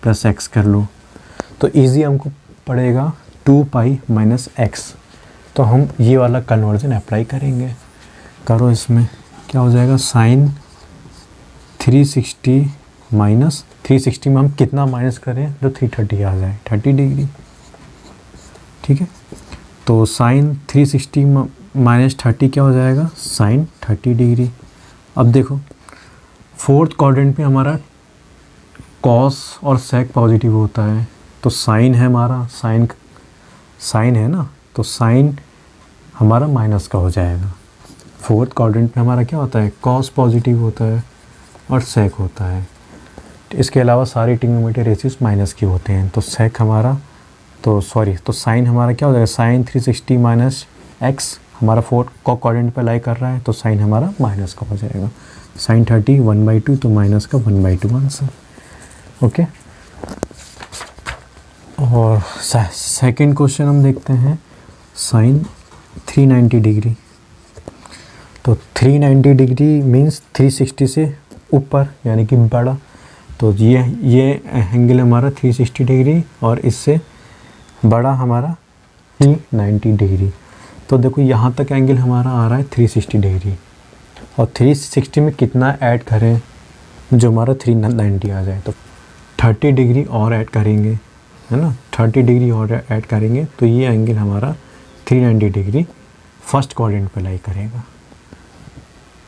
+ x कर लो। तो इजी हमको पड़ेगा 2π - x, तो हम ये वाला कन्वर्जन अप्लाई करेंगे। करो, इसमें क्या हो जाएगा, साइन 360 माइनस 360 में हम कितना माइनस करें जो 330 आ जाए, 30 डिग्री, ठीक है। तो साइन 360 - 30 क्या हो जाएगा, साइन 30 डिग्री। अब देखो फोर्थ क्वाड्रेंट में हमारा कॉस और सेक पॉजिटिव होता है, तो साइन है हमारा, साइन है ना, तो साइन हमारा माइनस का हो जाएगा। फोर्थ क्वाड्रेंट में हमारा क्या होता है, कॉस पॉजिटिव होता है और सेक होता है। इसके अलावा सारी ट्रिग्नोमेट्री रेशियोज माइनस के होते हैं, तो सेक हमारा तो साइन हमारा क्या हो जाएगा, साइन 360 माइनस एक्स हमारा फोर्थ क्वाड्रेंट पे लाई कर रहा है, तो साइन हमारा माइनस का हो जाएगा। साइन 30 1/2, तो माइनस का 1/2 आंसर। ओके, और सेकंड क्वेश्चन हम देखते हैं, साइन 390 डिग्री। तो 390 डिग्री मीन्स 360 से ऊपर यानी कि बड़ा, तो ये एंगल हमारा 360 डिग्री और इससे बड़ा हमारा 390 डिग्री। तो देखो यहाँ तक एंगल हमारा आ रहा है 360 डिग्री, और 360 में कितना ऐड करें जो हमारा 390 आ जाए, तो 30 डिग्री और ऐड करेंगे, है ना, 30 डिग्री और ऐड करेंगे, तो ये एंगल हमारा 390 डिग्री फर्स्ट क्वाड्रेंट पे लाई करेगा।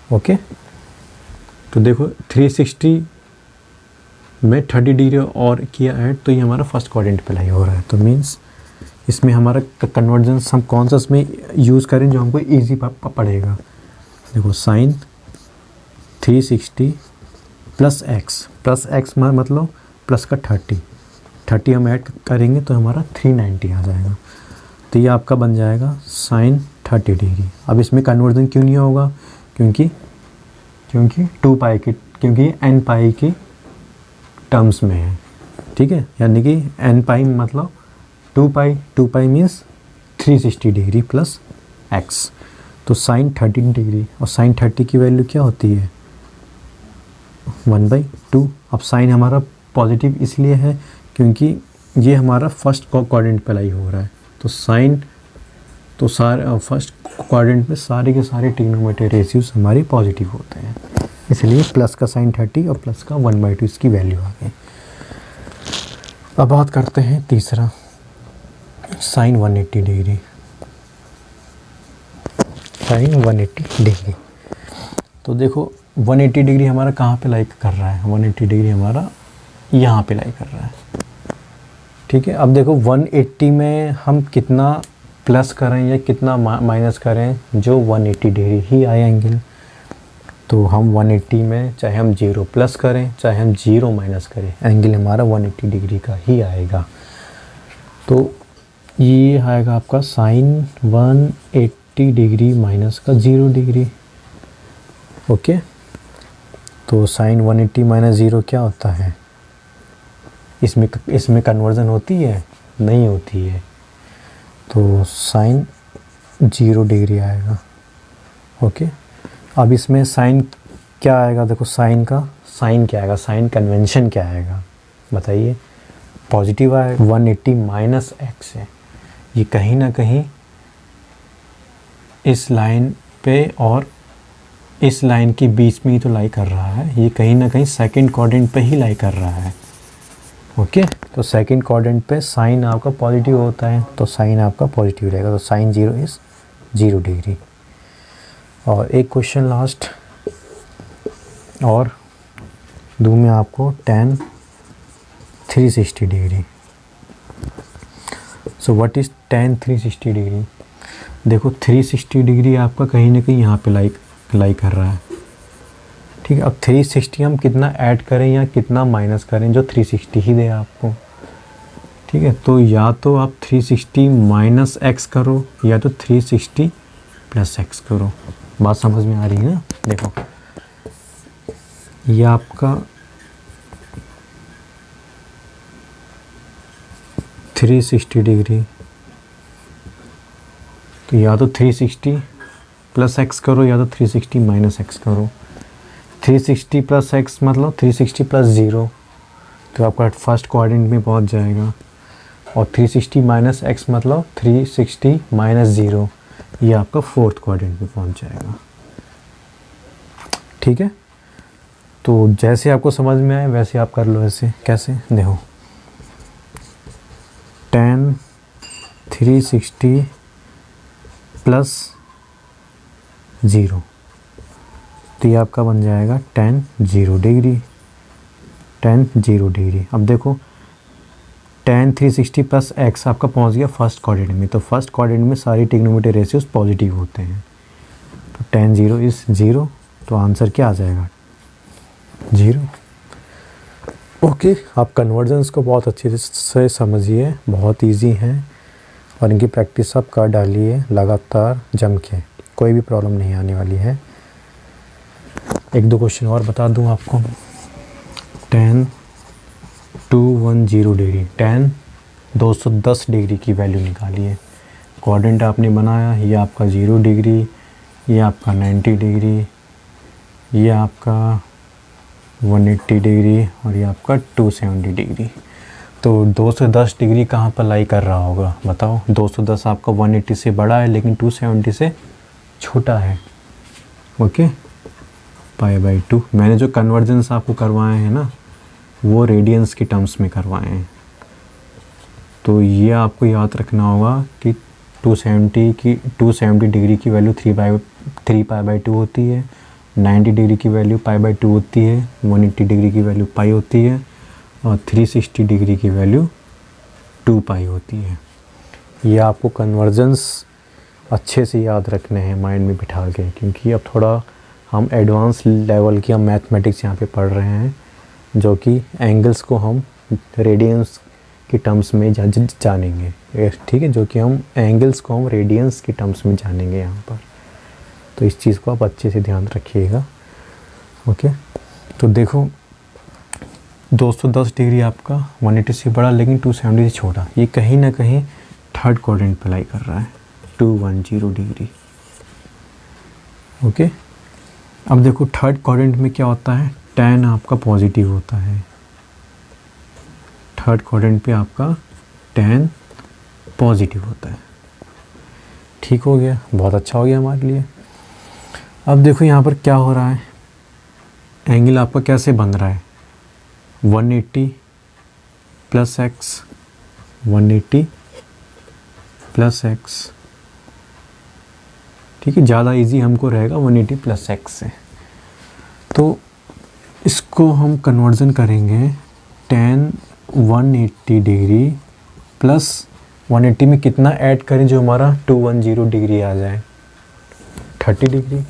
ओके, तो देखो 360 में 30 डिग्री और किया ऐड, तो ये हमारा फर्स्ट क्वाड्रेंट पे लाई हो रहा है। तो मीन्स इसमें हमारा कन्वर्जेंस हम कौन सा इसमें यूज़ करें जो हमको ईजी पड़ेगा। देखो साइन 360 + x मतलब प्लस का 30 हम ऐड करेंगे तो हमारा 390 आ जाएगा। तो ये आपका बन जाएगा साइन 30 डिग्री। अब इसमें कन्वर्जन क्यों नहीं होगा, क्योंकि 2π की, क्योंकि nπ की टर्म्स में है, ठीक है, यानी कि nπ मतलब 2π मीन्स 360 डिग्री + x, तो साइन 30 डिग्री, और साइन 30 की वैल्यू क्या होती है 1/2। अब साइन हमारा पॉजिटिव इसलिए है क्योंकि ये हमारा फर्स्ट क्वाड्रेंट पे लाई हो रहा है, तो साइन तो सारे फर्स्ट क्वाड्रेंट में सारे के सारे ट्रिग्नोमेट्री रेशियोज हमारे पॉजिटिव होते हैं, इसलिए प्लस का साइन 30 और प्लस का 1/2 इसकी वैल्यू आ गई। अब बात करते हैं तीसरा, साइन 180 डिग्री। साइन 180 डिग्री, तो देखो 180 डिग्री हमारा कहाँ पे लाइक कर रहा है, 180 डिग्री हमारा यहाँ पे लाइक कर रहा है, ठीक है। अब देखो 180 में हम कितना प्लस करें या कितना माइनस करें जो 180 डिग्री ही आए एंगल, तो हम 180 में चाहे हम 0 प्लस करें चाहे हम 0 माइनस करें, एंगल हमारा 180 डिग्री का ही आएगा। तो ये आएगा आपका साइन 180 डिग्री माइनस का 0 डिग्री। ओके, तो साइन 180 - 0 क्या होता है, इसमें कन्वर्जन होती है, नहीं होती है, तो साइन 0 डिग्री आएगा। ओके, अब इसमें साइन क्या आएगा, देखो साइन क्या आएगा, साइन कन्वेंशन क्या आएगा बताइए, पॉजिटिव आएगा। 180 - x है, ये कहीं ना कहीं इस लाइन पे और इस लाइन के बीच में ही तो लाई कर रहा है, ये कहीं ना कहीं सेकंड क्वाड्रेंट पे ही लाई कर रहा है। ओके, तो सेकंड क्वाड्रेंट पे साइन आपका पॉजिटिव होता है, तो साइन आपका पॉजिटिव रहेगा, तो साइन 0 इज़ 0 डिग्री। और एक क्वेश्चन लास्ट और दूँ मैं आपको tan 360 degree. So what is tan 360 degree? देखो 360 डिग्री आपका कहीं ना कहीं यहाँ पे लाई कर रहा है, ठीक है। अब 360 हम कितना ऐड करें या कितना माइनस करें, जो 360 ही दे आपको, ठीक है। तो या तो आप 360 माइनस एक्स करो या तो 360 प्लस एक्स करो। बात समझ में आ रही है ना? देखो ये आपका 360 डिग्री, तो या तो 360 प्लस एक्स करो या तो 360 माइनस एक्स करो। 360 प्लस एक्स मतलब 360 प्लस 0, तो आपका फर्स्ट क्वाड्रेंट में पहुंच जाएगा। और 360 माइनस एक्स मतलब 360 माइनस 0, ये आपका फोर्थ क्वाड्रेंट में पहुंच जाएगा, ठीक है। तो जैसे आपको समझ में आए वैसे आप कर लो। ऐसे कैसे? देखो tan 360 प्लस 0, तो ये आपका बन जाएगा tan 0 डिग्री, tan 0 डिग्री। अब देखो tan 360 प्लस एक्स आपका पहुंच गया फर्स्ट क्वाड्रेंट में, तो फर्स्ट क्वाड्रेंट में सारी ट्रिग्नोमेट्री रेशियोज पॉजिटिव होते हैं, तो tan 0 इज़ 0, तो आंसर क्या आ जाएगा? 0। ओके, आप कन्वर्जन्स को बहुत अच्छे से समझिए, बहुत इजी हैं और इनकी प्रैक्टिस आप कर डालिए लगातार जम के, कोई भी प्रॉब्लम नहीं आने वाली है। एक दो क्वेश्चन और बता दूं आपको। tan 210 डिग्री, tan 210 डिग्री की वैल्यू निकालिए। क्वाड्रेंट आपने बनाया, ये आपका 0 डिग्री, ये आपका 90 डिग्री, ये आपका 180 डिग्री और ये आपका 270 डिग्री। तो 210 डिग्री कहाँ पर लाई कर रहा होगा बताओ? 210 आपका 180 से बड़ा है लेकिन 270 से छोटा है। ओके, π/2। मैंने जो कन्वर्जेंस आपको करवाए हैं ना, वो रेडियंस के टर्म्स में करवाए हैं, तो ये आपको याद रखना होगा कि 270 डिग्री की वैल्यू 3π/2 होती है, 90 डिग्री की वैल्यू π/2 होती है, 180 डिग्री की वैल्यू पाई होती है और 360 डिग्री की वैल्यू 2π होती है। ये आपको कन्वर्जेंस अच्छे से याद रखने हैं माइंड में बिठा के, क्योंकि अब थोड़ा हम एडवांस लेवल की हम मैथमेटिक्स यहाँ पे पढ़ रहे हैं, जो कि एंगल्स को हम रेडियंस के टर्म्स में जानेंगे, ठीक है। जो कि हम एंगल्स को हम रेडियंस के टर्म्स में जानेंगे यहाँ पर, तो इस चीज़ को आप अच्छे से ध्यान रखिएगा। ओके, तो देखो 210 डिग्री आपका 180 से बड़ा लेकिन 270 से छोटा, ये कहीं ना कहीं थर्ड क्वाड्रेंट पे लाई कर रहा है, 210 डिग्री। ओके, अब देखो थर्ड क्वाड्रेंट में क्या होता है, tan आपका पॉजिटिव होता है। थर्ड क्वाड्रेंट पे आपका tan पॉजिटिव होता है। ठीक हो गया, बहुत अच्छा हो गया हमारे लिए। अब देखो यहाँ पर क्या हो रहा है, एंगल आपका कैसे बन रहा है, 180 प्लस एक्स, 180 प्लस एक्स, ठीक है। ज़्यादा इजी हमको रहेगा 180 प्लस एक्स से, तो इसको हम कन्वर्जन करेंगे tan 180 डिग्री प्लस 180 में कितना ऐड करें जो हमारा 210 डिग्री आ जाए, 30 डिग्री।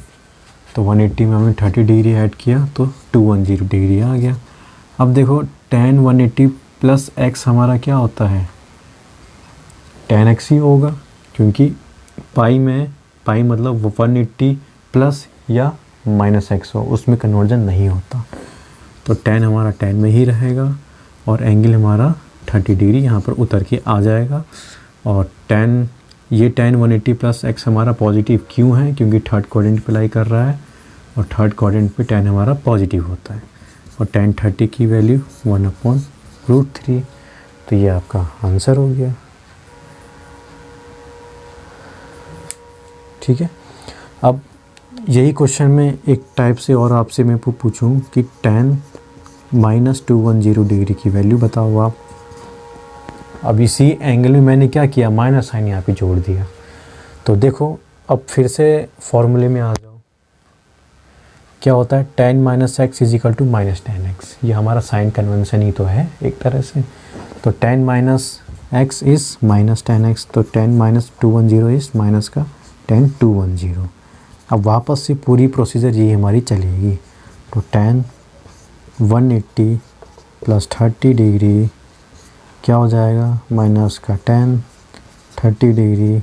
तो 180 में हमने 30 डिग्री ऐड किया तो 210 डिग्री आ गया। अब देखो tan 180 प्लस एक्स हमारा क्या होता है, tan x ही होगा, क्योंकि पाई में, पाई मतलब 180 प्लस या माइनस एक्स हो, उसमें कन्वर्जन नहीं होता, तो tan हमारा tan में ही रहेगा और एंगल हमारा 30 डिग्री यहाँ पर उतर के आ जाएगा। और ये tan 180 प्लस एक्स हमारा पॉजिटिव क्यों है, क्योंकि थर्ड क्वाड्रेंट पे लाई कर रहा है और थर्ड क्वाड्रेंट पे tan हमारा पॉजिटिव होता है, और tan 30 की वैल्यू 1/√3, तो ये आपका आंसर हो गया। ठीक है। अब यही क्वेश्चन में एक टाइप से और आपसे मैं पूछूं कि tan -210 डिग्री की वैल्यू बताओ आप। अब इसी एंगल में मैंने क्या किया, माइनस साइन यहाँ पे जोड़ दिया। तो देखो अब फिर से फॉर्मूले में आ जाओ, क्या होता है tan -x equal to -tan x। ये हमारा साइन कन्वेंशन ही तो है एक तरह से। तो tan -x is -tan x, तो tan -210 इज़ माइनस का tan 210। अब वापस से पूरी प्रोसीजर ये हमारी चलेगी। तो tan 180 प्लस 30 डिग्री क्या हो जाएगा, माइनस का tan 30 डिग्री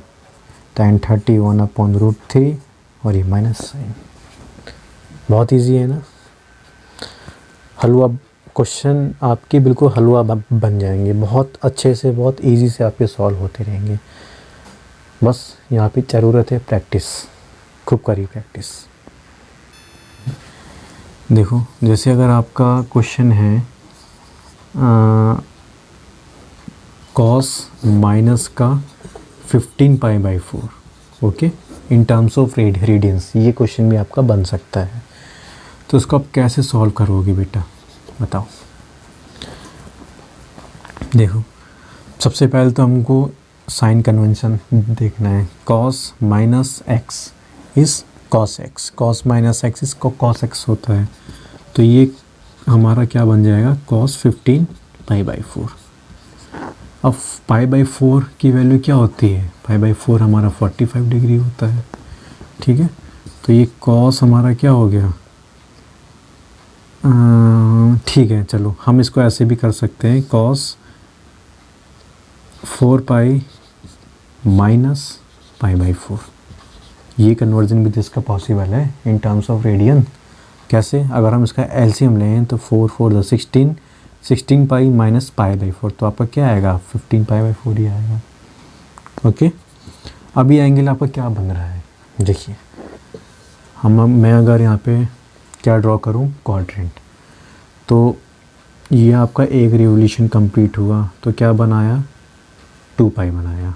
tan 31/√3 और ये माइनस साइन। बहुत इजी है ना। हलवा क्वेश्चन आपके बिल्कुल हलवा बन जाएंगे, बहुत अच्छे से, बहुत इजी से आपके सॉल्व होते रहेंगे। बस यहाँ पे ज़रूरत है प्रैक्टिस, खूब करी प्रैक्टिस। देखो जैसे अगर आपका क्वेश्चन है cos माइनस का 15π/4, okay, in terms of radians, ये क्वेश्चन भी आपका बन सकता है। तो इसको आप कैसे सॉल्व करोगे बेटा, बताओ। देखो सबसे पहले तो हमको साइन कन्वेंशन देखना है। cos -x is cos x, cos -x is cos x होता है। तो ये हमारा क्या बन जाएगा, cos 15π/4। अब π/4 की वैल्यू क्या होती है, π/4 हमारा 45 डिग्री होता है, ठीक है। तो ये cos हमारा क्या हो गया, ठीक है, चलो हम इसको ऐसे भी कर सकते हैं, cos 4π -π/4। ये कन्वर्जन भी तो इसका पॉसिबल है इन टर्म्स ऑफ रेडियन। कैसे, अगर हम इसका एलसीएम लें तो 4 4 द 16, 16π माइनस π/4, तो आपका क्या आएगा, 15π/4 ही आएगा, ओके। अब ये एंगल आपका क्या बन रहा है, देखिए मैं अगर यहाँ पे क्या ड्रॉ करूँ, क्वाड्रेंट, तो ये आपका एक रिवोल्यूशन कंप्लीट हुआ तो क्या बनाया, 2π बनाया।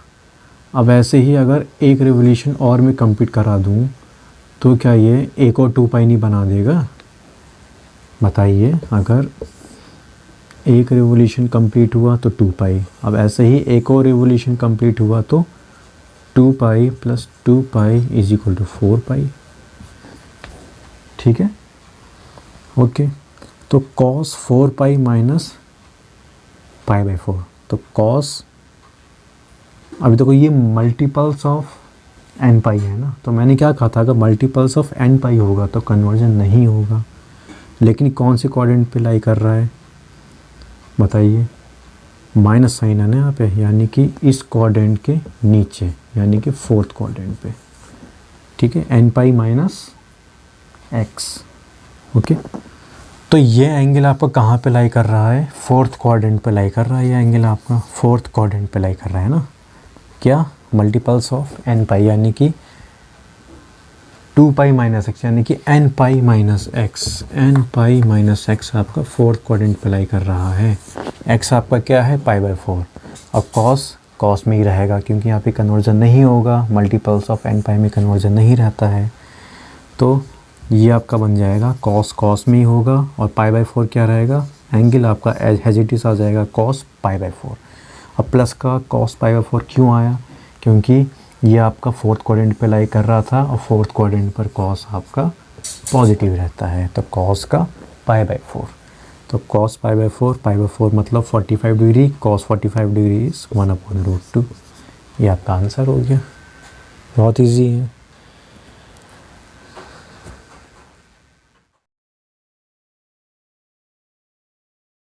अब ऐसे ही अगर एक रिवोल्यूशन और मैं कंप्लीट करा दूँ तो क्या ये एक और 2π नहीं बना देगा, बताइए। अगर एक रिवोल्यूशन कंप्लीट हुआ तो 2π, अब ऐसे ही एक और रिवोल्यूशन कंप्लीट हुआ तो 2π प्लस 2π इज इक्वल टू 4π, ठीक है, ओके। तो cos 4π माइनस π/4, तो cos, अभी देखो ये मल्टीपल्स ऑफ nπ है ना, तो मैंने क्या कहा था, अगर मल्टीपल्स ऑफ nπ होगा तो कन्वर्जन नहीं होगा। लेकिन कौन से क्वाड्रेंट पे लाई कर रहा है, बताइए, माइनस साइन है ना यहाँ पे, यानी कि इस क्वाड्रेंट के नीचे, यानी कि फोर्थ क्वाड्रेंट पे, ठीक है, nπ माइनस x, ओके। तो ये एंगल आपका कहाँ पे लाई कर रहा है, फोर्थ क्वाड्रेंट पे लाई कर रहा है। ये एंगल आपका फोर्थ क्वाड्रेंट पे लाई कर रहा है ना, क्या, मल्टीपल्स ऑफ nπ, यानी कि 2π माइनस x, यानी कि nπ minus x, nπ minus x आपका फोर्थ क्वाड्रेंट पे लाई कर रहा है। x आपका क्या है, π/4, और cos में ही रहेगा क्योंकि यहाँ पे कन्वर्जन नहीं होगा, मल्टीपल्स ऑफ nπ में कन्वर्जन नहीं रहता है। तो ये आपका बन जाएगा cos में ही होगा, और π/4 क्या रहेगा, एंगल आपका एज इट इज़ आ जाएगा cos π/4। अब प्लस का cos π/4 क्यों आया, क्योंकि ये आपका फोर्थ क्वाड्रेंट पे लाई कर रहा था, और फोर्थ क्वाड्रेंट पर cos आपका पॉजिटिव रहता है, तो cos का π/4, तो cos π/4 मतलब 45 डिग्री, cos 45 डिग्री इज़ 1/√2। ये आपका आंसर हो गया, बहुत इजी है।